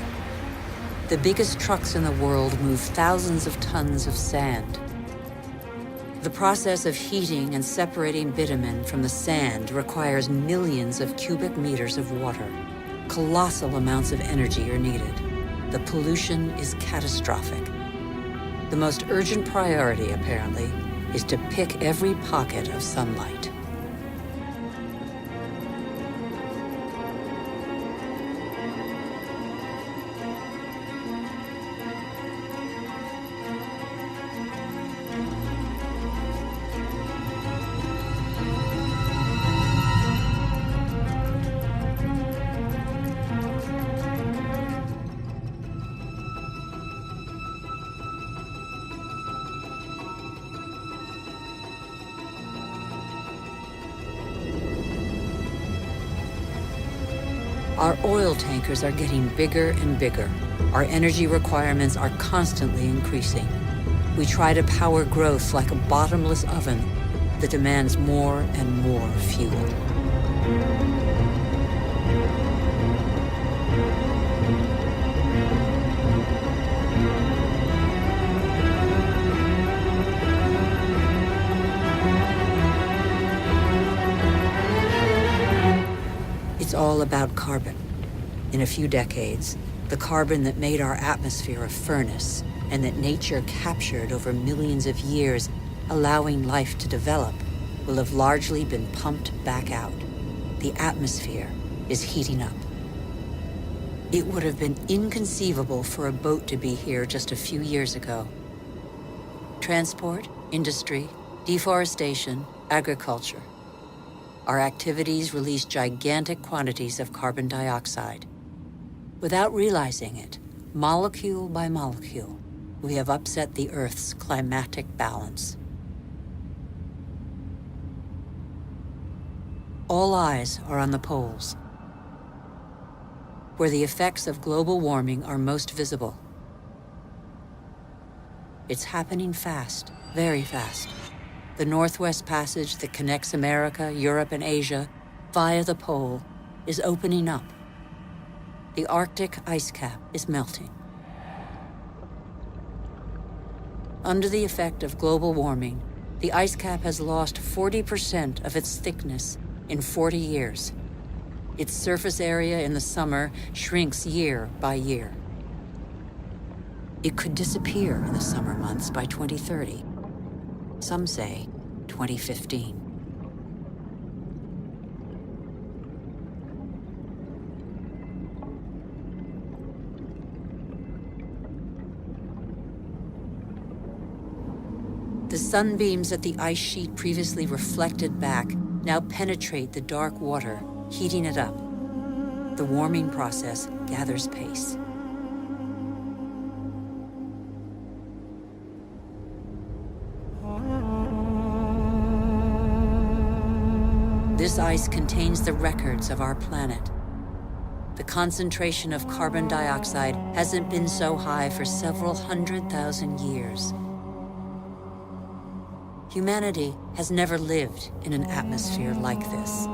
A: The biggest trucks in the world move thousands of tons of sand. The process of heating and separating bitumen from the sand requires millions of cubic meters of water. Colossal amounts of energy are needed. The pollution is catastrophic. The most urgent priority, apparently, is to pick every pocket of sunlight. Our oil tankers are getting bigger and bigger. Our energy requirements are constantly increasing. We try to power growth like a bottomless oven that demands more and more fuel. It's all about carbon. In a few decades, the carbon that made our atmosphere a furnace and that nature captured over millions of years, allowing life to develop, will have largely been pumped back out. The atmosphere is heating up. It would have been inconceivable for a boat to be here just a few years ago. Transport, industry, deforestation, agriculture. Our activities release gigantic quantities of carbon dioxide. Without realizing it, molecule by molecule, we have upset the Earth's climatic balance. All eyes are on the poles, where the effects of global warming are most visible. It's happening fast, very fast. The Northwest Passage that connects America, Europe, and Asia via the pole is opening up. The Arctic ice cap is melting. Under the effect of global warming, the ice cap has lost 40% of its thickness in 40 years. Its surface area in the summer shrinks year by year. It could disappear in the summer months by 2030. Some say 2015. The sunbeams that the ice sheet previously reflected back now penetrate the dark water, heating it up. The warming process gathers pace. This ice contains the records of our planet. The concentration of carbon dioxide hasn't been so high for several 100,000 years. Humanity has never lived in an atmosphere like this.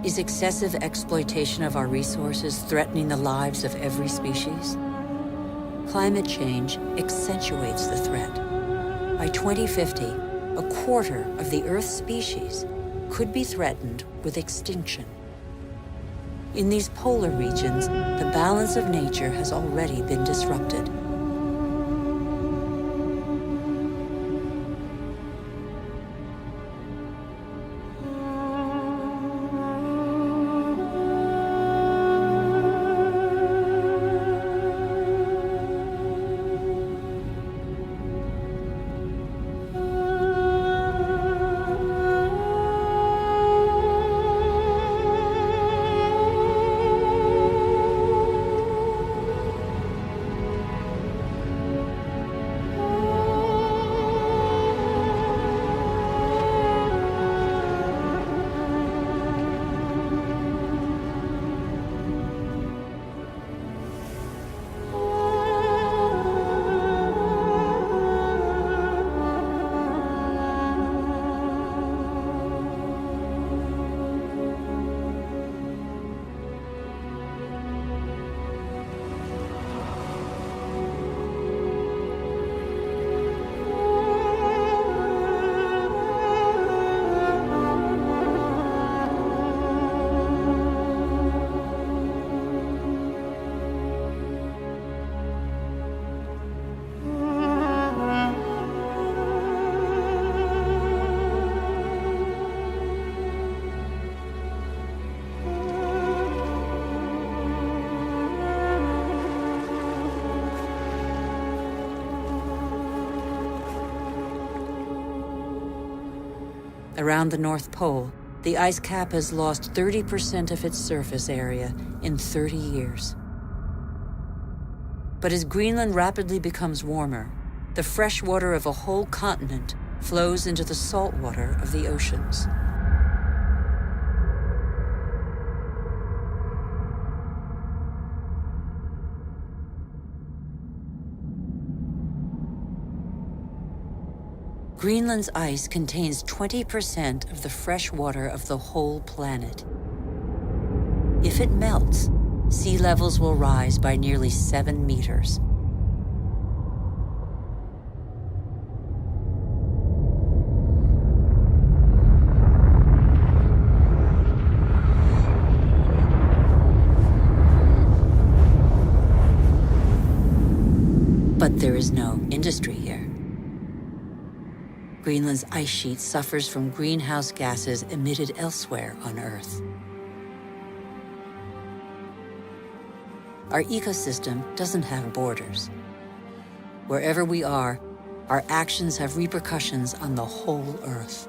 A: Is excessive exploitation of our resources threatening the lives of every species? Climate change accentuates the threat. By 2050, a quarter of the Earth's species could be threatened with extinction. In these polar regions, the balance of nature has already been disrupted. Around the North Pole, the ice cap has lost 30% of its surface area in 30 years. But as Greenland rapidly becomes warmer, the fresh water of a whole continent flows into the salt water of the oceans. Greenland's ice contains 20% of the fresh water of the whole planet. If it melts, sea levels will rise by nearly 7 meters. But there is no industry here. Greenland's ice sheet suffers from greenhouse gases emitted elsewhere on Earth. Our ecosystem doesn't have borders. Wherever we are, our actions have repercussions on the whole Earth.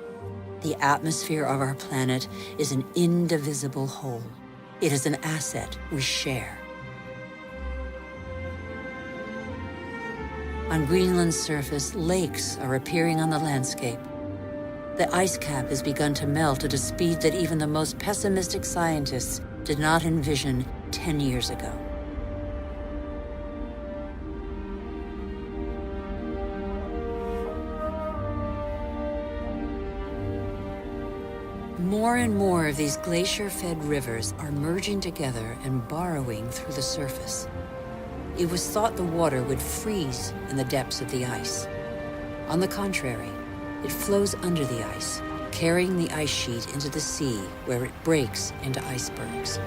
A: The atmosphere of our planet is an indivisible whole. It is an asset we share. On Greenland's surface, lakes are appearing on the landscape. The ice cap has begun to melt at a speed that even the most pessimistic scientists did not envision 10 years ago. More and more of these glacier-fed rivers are merging together and burrowing through the surface. It was thought the water would freeze in the depths of the ice. On the contrary, it flows under the ice, carrying the ice sheet into the sea where it breaks into icebergs.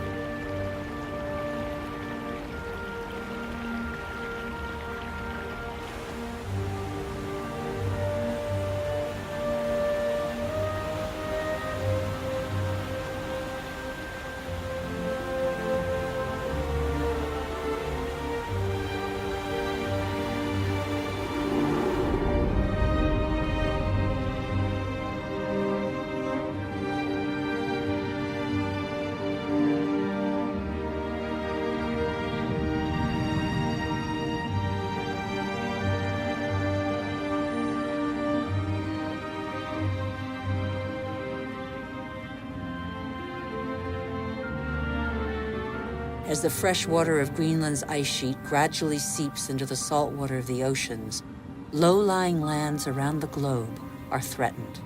A: As the fresh water of Greenland's ice sheet gradually seeps into the salt water of the oceans, low-lying lands around the globe are threatened.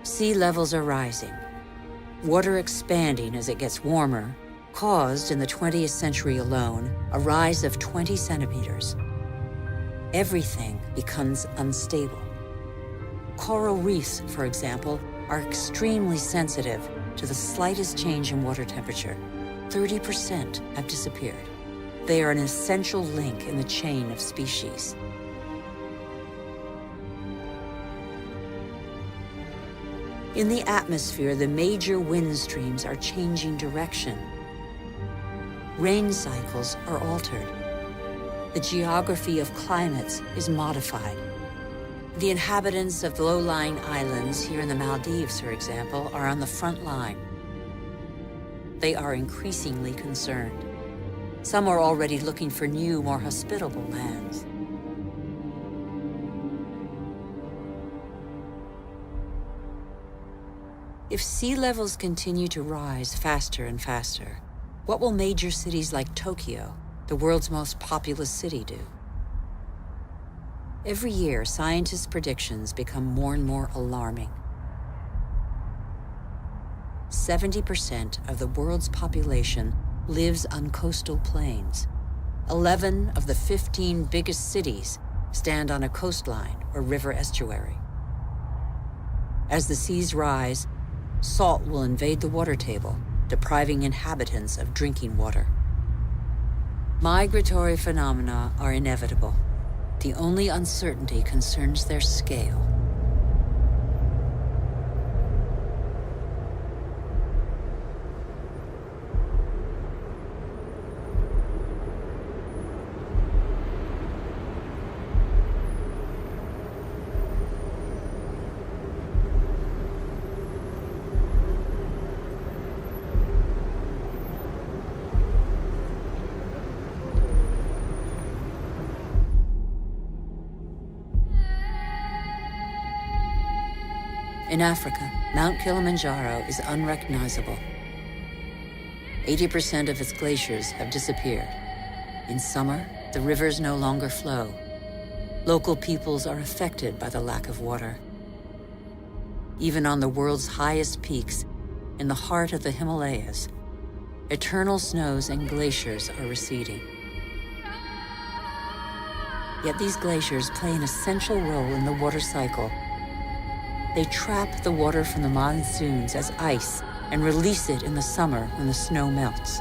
A: Sea levels are rising. Water expanding as it gets warmer caused, in the 20th century alone, a rise of 20 centimeters. Everything becomes unstable. Coral reefs, for example, are extremely sensitive to the slightest change in water temperature. 30% have disappeared. They are an essential link in the chain of species. In the atmosphere, the major wind streams are changing direction. Rain cycles are altered. The geography of climates is modified. The inhabitants of the low-lying islands here in the Maldives, for example, are on the front line. They are increasingly concerned. Some are already looking for new, more hospitable lands. If sea levels continue to rise faster and faster, what will major cities like Tokyo, the world's most populous city, do? Every year, scientists' predictions become more and more alarming. 70% of the world's population lives on coastal plains. 11 of the 15 biggest cities stand on a coastline or river estuary. As the seas rise, salt will invade the water table, depriving inhabitants of drinking water. Migratory phenomena are inevitable. The only uncertainty concerns their scale. In Africa, Mount Kilimanjaro is unrecognizable. 80% of its glaciers have disappeared. In summer, the rivers no longer flow. Local peoples are affected by the lack of water. Even on the world's highest peaks, in the heart of the Himalayas, eternal snows and glaciers are receding. Yet these glaciers play an essential role in the water cycle. They trap the water from the monsoons as ice and release it in the summer when the snow melts.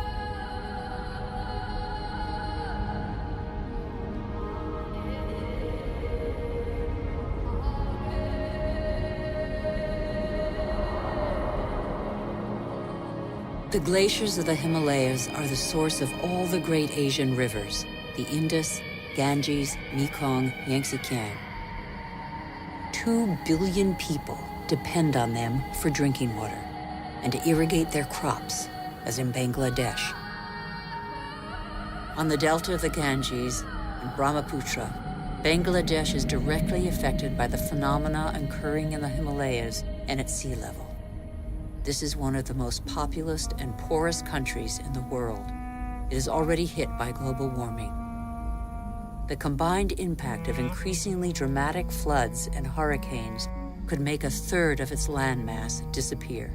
A: The glaciers of the Himalayas are the source of all the great Asian rivers, the Indus, Ganges, Mekong, Yangtze-Kiang. 2 billion people depend on them for drinking water and to irrigate their crops, as in Bangladesh. On the delta of the Ganges and Brahmaputra, Bangladesh is directly affected by the phenomena occurring in the Himalayas and at sea level. This is one of the most populous and poorest countries in the world. It is already hit by global warming. The combined impact of increasingly dramatic floods and hurricanes could make a third of its landmass disappear.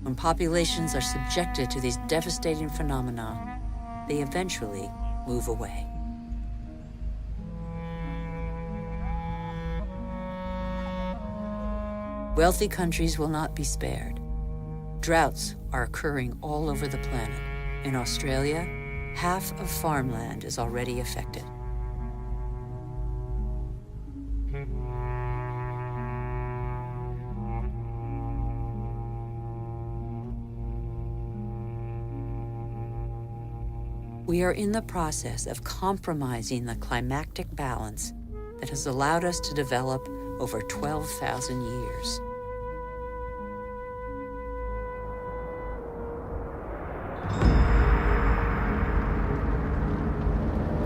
A: When populations are subjected to these devastating phenomena, they eventually move away. Wealthy countries will not be spared. Droughts are occurring all over the planet. In Australia, half of farmland is already affected. We are in the process of compromising the climactic balance that has allowed us to develop over 12,000 years.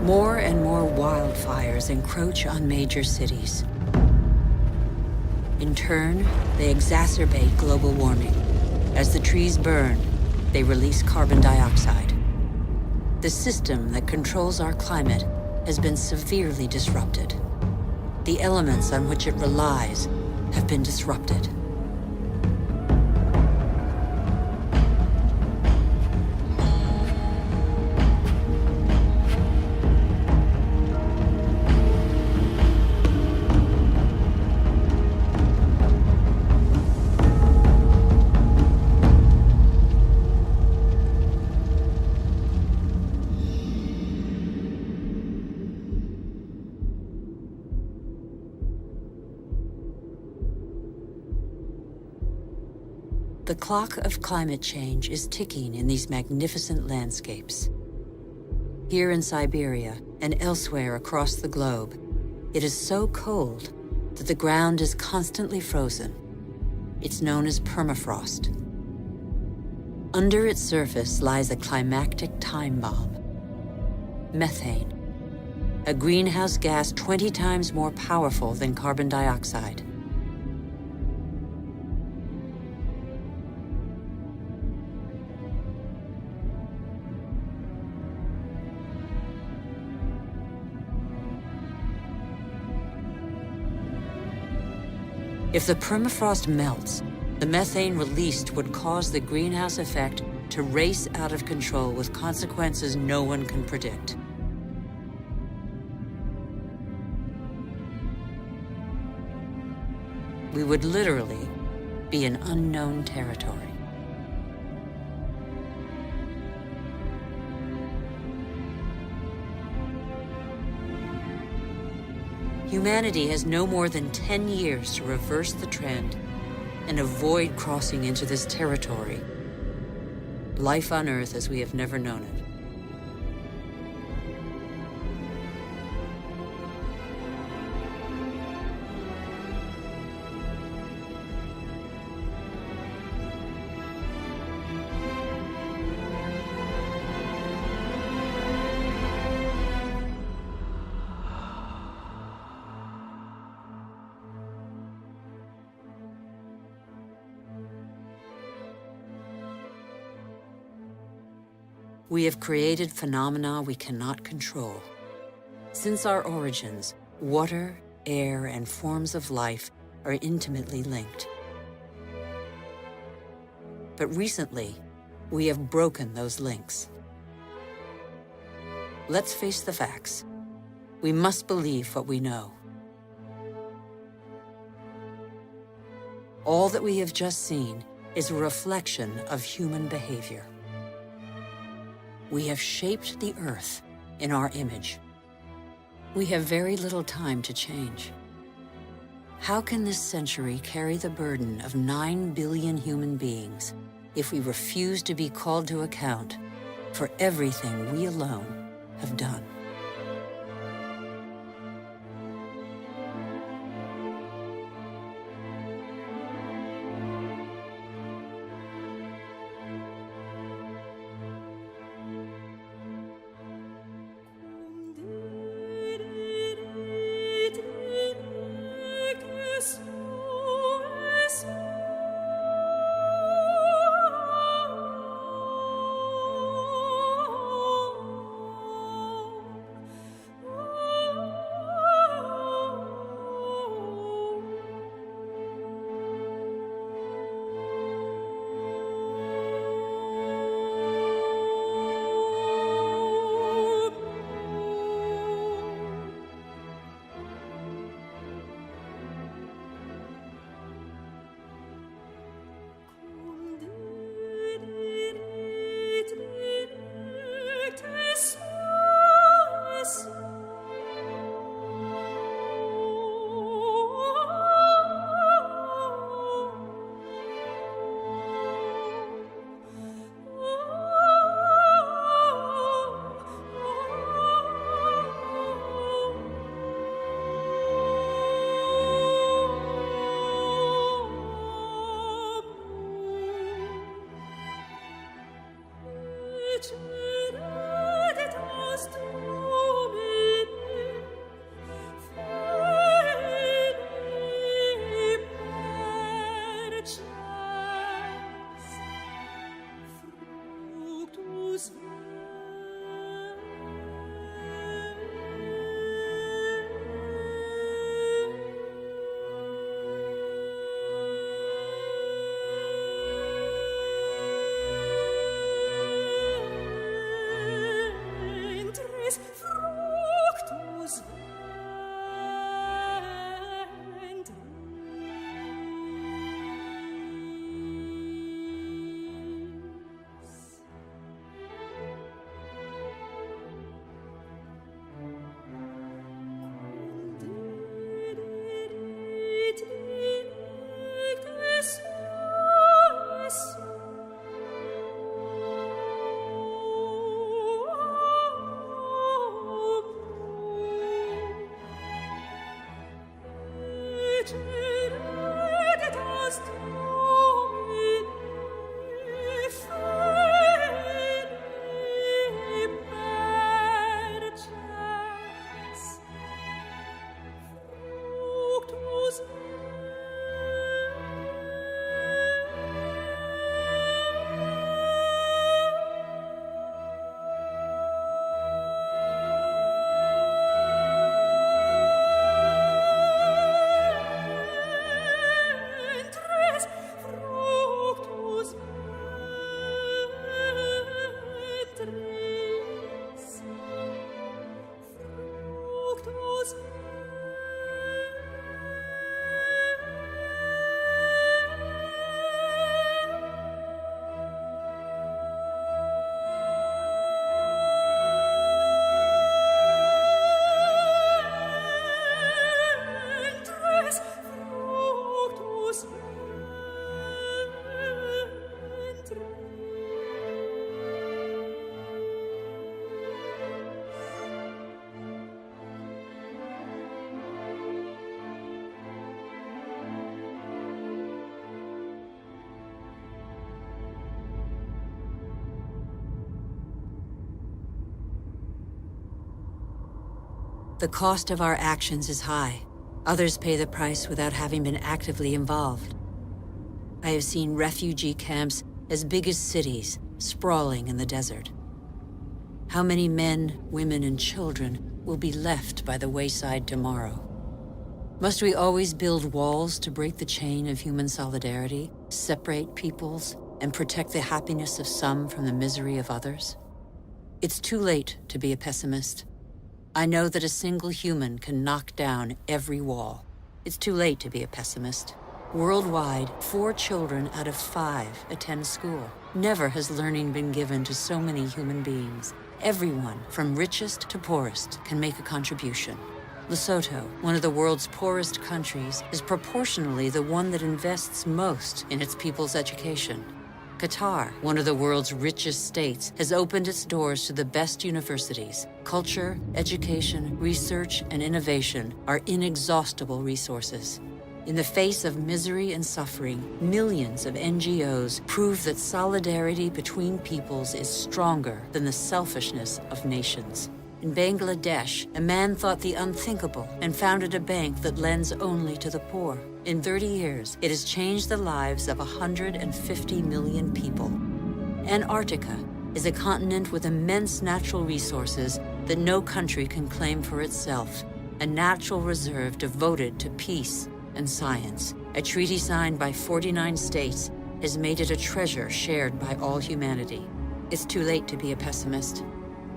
A: More and more wildfires encroach on major cities. In turn, they exacerbate global warming. As the trees burn, they release carbon dioxide. The system that controls our climate has been severely disrupted. The elements on which it relies have been disrupted. The clock of climate change is ticking in these magnificent landscapes. Here in Siberia and elsewhere across the globe, it is so cold that the ground is constantly frozen. It's known as permafrost. Under its surface lies a climactic time bomb: methane, a greenhouse gas 20 times more powerful than carbon dioxide. If the permafrost melts, the methane released would cause the greenhouse effect to race out of control with consequences no one can predict. We would literally be in unknown territory. Humanity has no more than 10 years to reverse the trend and avoid crossing into this territory. Life on Earth as we have never known it. We have created phenomena we cannot control. Since our origins, water, air, and forms of life are intimately linked. But recently, we have broken those links. Let's face the facts. We must believe what we know. All that we have just seen is a reflection of human behavior. We have shaped the Earth in our image. We have very little time to change. How can this century carry the burden of 9 billion human beings if we refuse to be called to account for everything we alone have done. The cost of our actions is high. Others pay the price without having been actively involved. I have seen refugee camps as big as cities, sprawling in the desert. How many men, women, and children will be left by the wayside tomorrow? Must we always build walls to break the chain of human solidarity, separate peoples, and protect the happiness of some from the misery of others? It's too late to be a pessimist. I know that a single human can knock down every wall. It's too late to be a pessimist. Worldwide, 4 children out of 5 attend school. Never has learning been given to so many human beings. Everyone, from richest to poorest, can make a contribution. Lesotho, one of the world's poorest countries, is proportionally the one that invests most in its people's education. Qatar, one of the world's richest states, has opened its doors to the best universities. Culture, education, research, and innovation are inexhaustible resources. In the face of misery and suffering, millions of NGOs prove that solidarity between peoples is stronger than the selfishness of nations. In Bangladesh, a man thought the unthinkable and founded a bank that lends only to the poor. In 30 years, it has changed the lives of 150 million people. Antarctica is a continent with immense natural resources that no country can claim for itself, a natural reserve devoted to peace and science. A treaty signed by 49 states has made it a treasure shared by all humanity. It's too late to be a pessimist.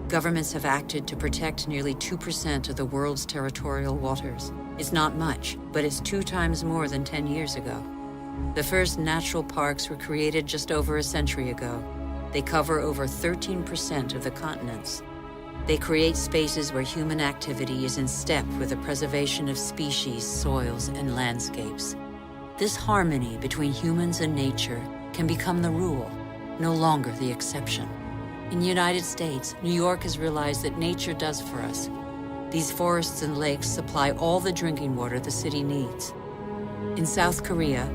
A: Governments have acted to protect nearly 2% of the world's territorial waters. It's not much, but it's 2 times more than 10 years ago. The first natural parks were created just over a century ago. They cover over 13% of the continents. They create spaces where human activity is in step with the preservation of species, soils, and landscapes. This harmony between humans and nature can become the rule, no longer the exception. In the United States, New York has realized that nature does for us. These forests and lakes supply all the drinking water the city needs. In South Korea,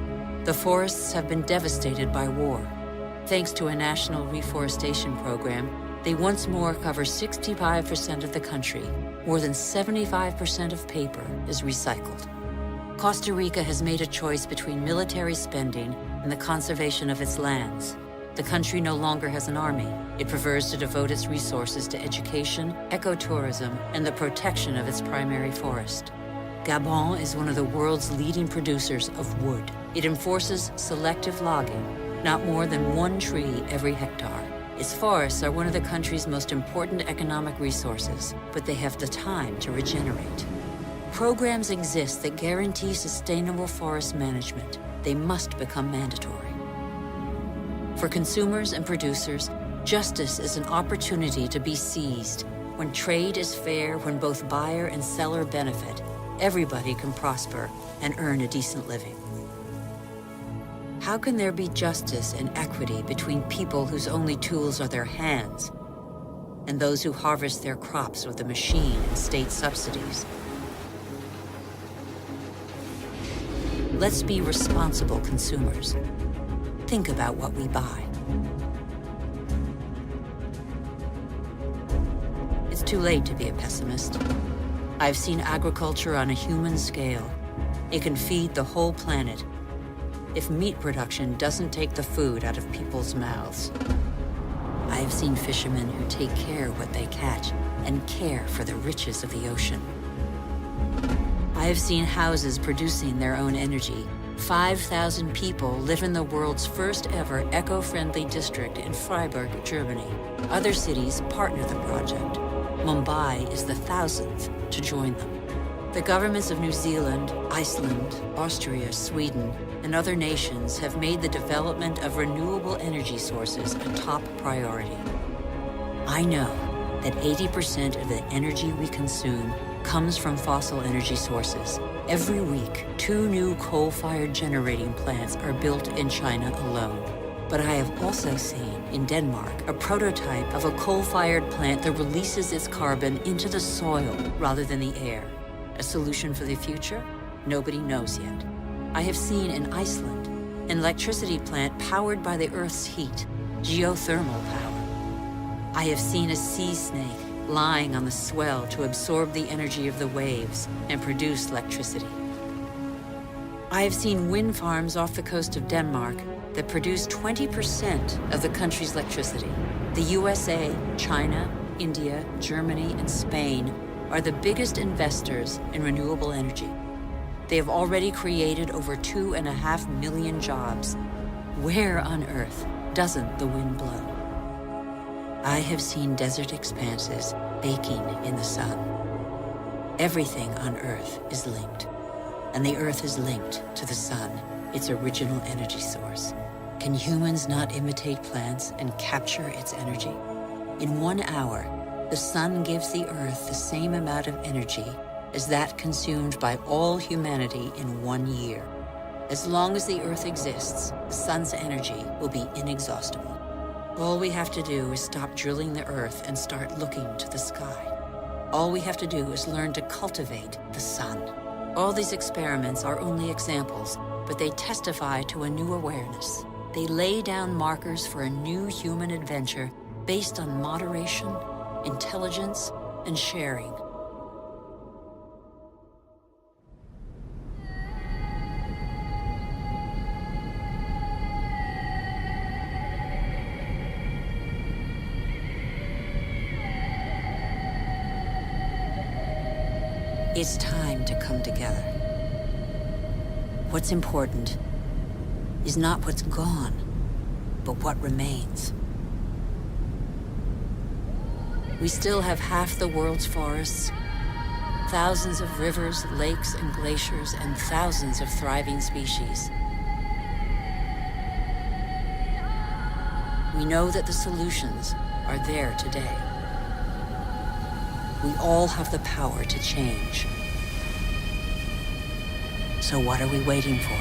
A: the forests have been devastated by war. Thanks to a national reforestation program, they once more cover 65% of the country. More than 75% of paper is recycled. Costa Rica has made a choice between military spending and the conservation of its lands. The country no longer has an army. It prefers to devote its resources to education, ecotourism, and the protection of its primary forest. Gabon is one of the world's leading producers of wood. It enforces selective logging, not more than 1 tree every hectare. Its forests are one of the country's most important economic resources, but they have the time to regenerate. Programs exist that guarantee sustainable forest management. They must become mandatory. For consumers and producers, justice is an opportunity to be seized. When trade is fair, when both buyer and seller benefit, everybody can prosper and earn a decent living. How can there be justice and equity between people whose only tools are their hands and those who harvest their crops with a machine and state subsidies? Let's be responsible consumers. Think about what we buy. It's too late to be a pessimist. I've seen agriculture on a human scale. It can feed the whole planet if meat production doesn't take the food out of people's mouths. I have seen fishermen who take care of what they catch and care for the riches of the ocean. I have seen houses producing their own energy. 5,000 people live in the world's first ever eco-friendly district in Freiburg, Germany. Other cities partner the project. Mumbai is the 1,000th to join them. The governments of New Zealand, Iceland, Austria, Sweden, and other nations have made the development of renewable energy sources a top priority. I know that 80% of the energy we consume comes from fossil energy sources. Every week, 2 new coal-fired generating plants are built in China alone. But I have also seen, in Denmark, a prototype of a coal-fired plant that releases its carbon into the soil rather than the air. A solution for the future? Nobody knows yet. I have seen in Iceland an electricity plant powered by the Earth's heat, geothermal power. I have seen a sea snake lying on the swell to absorb the energy of the waves and produce electricity. I have seen wind farms off the coast of Denmark that produce 20% of the country's electricity. The USA, China, India, Germany, and Spain are the biggest investors in renewable energy. They have already created over 2.5 million jobs. Where on earth doesn't the wind blow? I have seen desert expanses baking in the sun. Everything on Earth is linked, and the Earth is linked to the sun, its original energy source. Can humans not imitate plants and capture its energy? In 1 hour, the sun gives the Earth the same amount of energy as that consumed by all humanity in 1 year. As long as the Earth exists, the sun's energy will be inexhaustible. All we have to do is stop drilling the Earth and start looking to the sky. All we have to do is learn to cultivate the sun. All these experiments are only examples, but they testify to a new awareness. They lay down markers for a new human adventure based on moderation, intelligence, and sharing. It's time to come together. What's important is not what's gone, but what remains. We still have half the world's forests, thousands of rivers, lakes, and glaciers, and thousands of thriving species. We know that the solutions are there today. We all have the power to change. So what are we waiting for?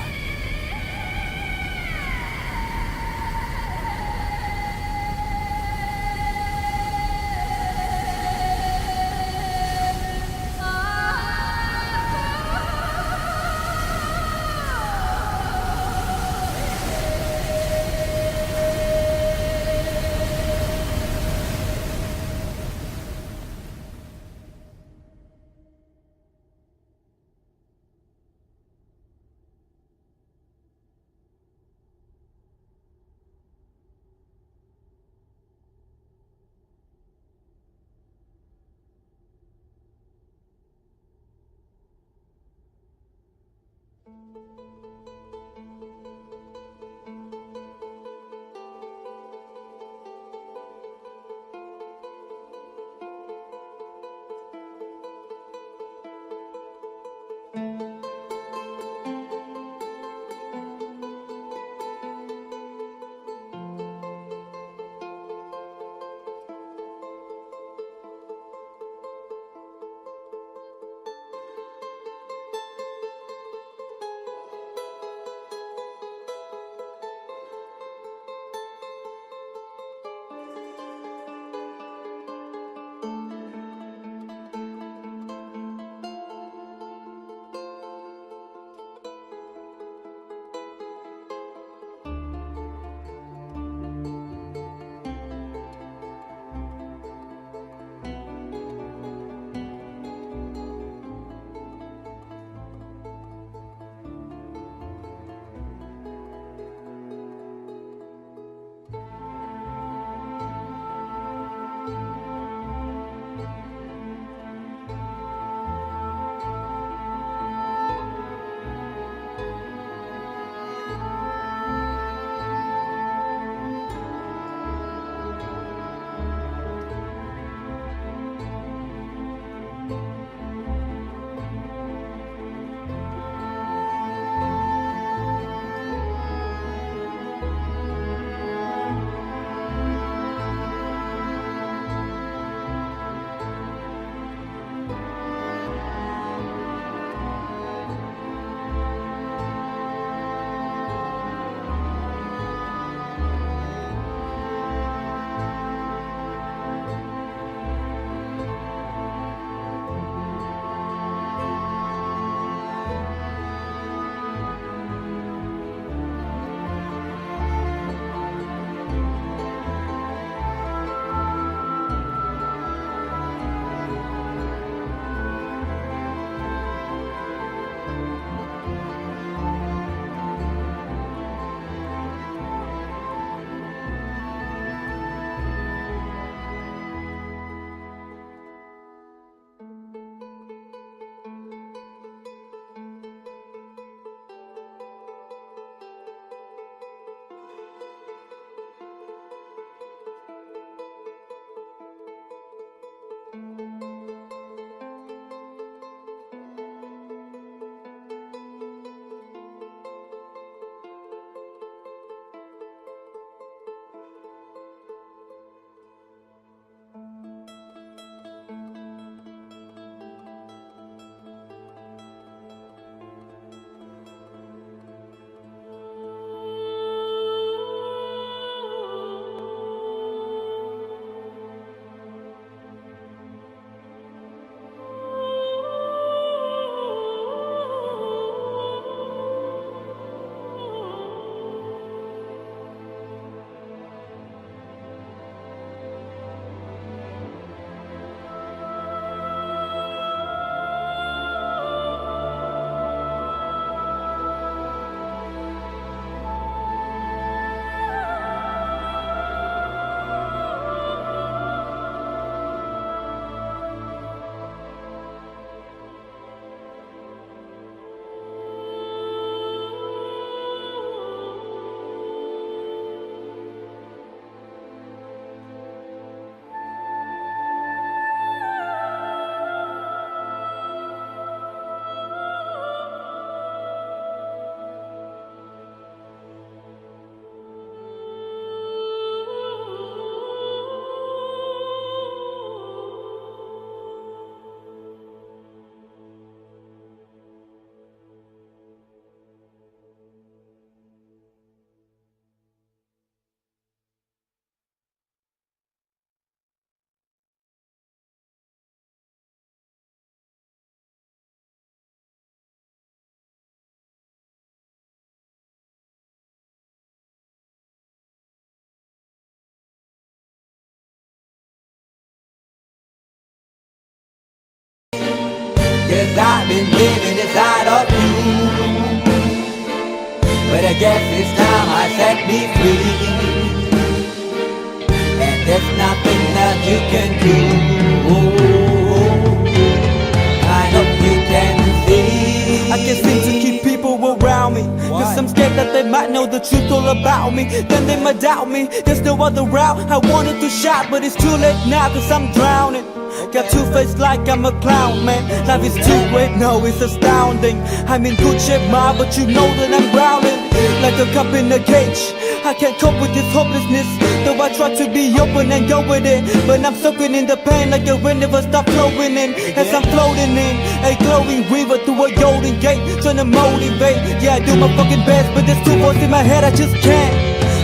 B: 'cause I've been living inside of you. But I guess it's time I set me free, and there's nothing that you can do. I hope you can see.
C: I can't seem to keep people around me, cause I'm scared that they might know the truth all about me. Then they might doubt me, there's no other route. I wanted to shout, but it's too late now, cause I'm drowning. Got two-faced like I'm a clown, man. Life is too great, no, it's astounding. I'm in good shape, ma, but you know that I'm drowning like a cup in a cage. I can't cope with this hopelessness, though I try to be open and go with it. But I'm soaking in the pain like a wind never stop flowing in. As I'm floating in a glowing river through a golden gate, trying to motivate. Yeah, I do my fucking best, but there's two voices in my head, I just can't.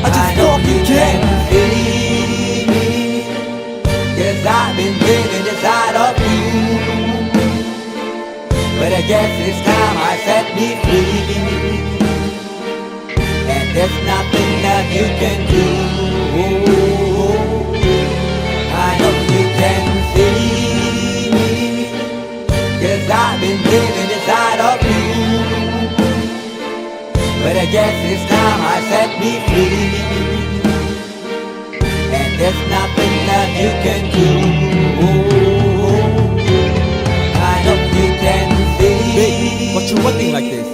C: I just fucking can't.
B: Cause I've been living inside of you. But I guess it's time I set me free, and there's nothing that you can do. I hope you can see me, cause I've been living inside of you. But I guess it's time I set me free, and there's nothing that you can do. I hope you can see.
C: Baby, what you wanting like this?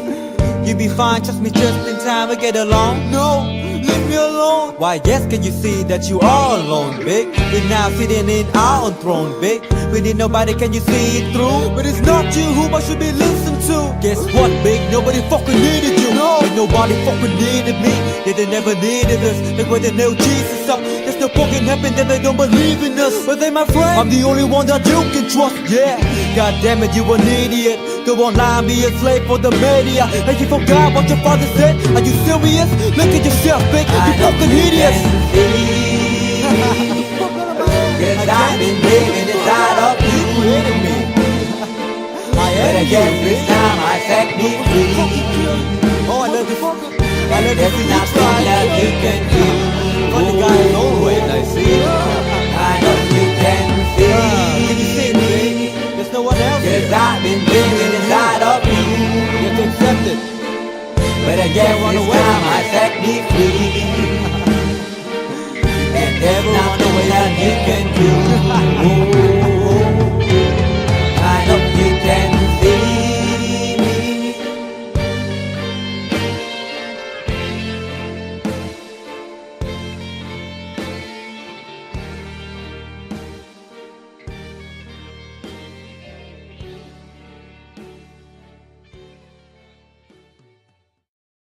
C: You be fine, trust me, just in time to get along. No, leave me alone. Why, yes, can you see that you are alone, big? We're now sitting in our own throne, big. We need nobody, can you see it through? But it's not you who I should be listening to. Guess what, big? Nobody fucking needed you. No, ain't nobody fucking needed me. Yeah, they never needed us. Like when they nailed Jesus up, there's no fucking heaven, then they don't believe in us. But they my friend, I'm the only one that you can trust. Yeah, god damn it, you an idiot. Go online, be a slave for the media. And you forgot what your father said. Are you serious? Look at yourself, big. You fucking idiot.
B: Cause I've been living inside of you. But I guess this time I set me free.
C: Oh, I love this. I love
B: There's
C: this.
B: nothing that you can do.
C: But the guy is always I see.
B: I hope you can see.
C: Can you see it, baby? There's no one else.
B: Cause I've been living inside of you.
C: You have to accept it.
B: But I guess this time I set me free, and there's nothing that you can do.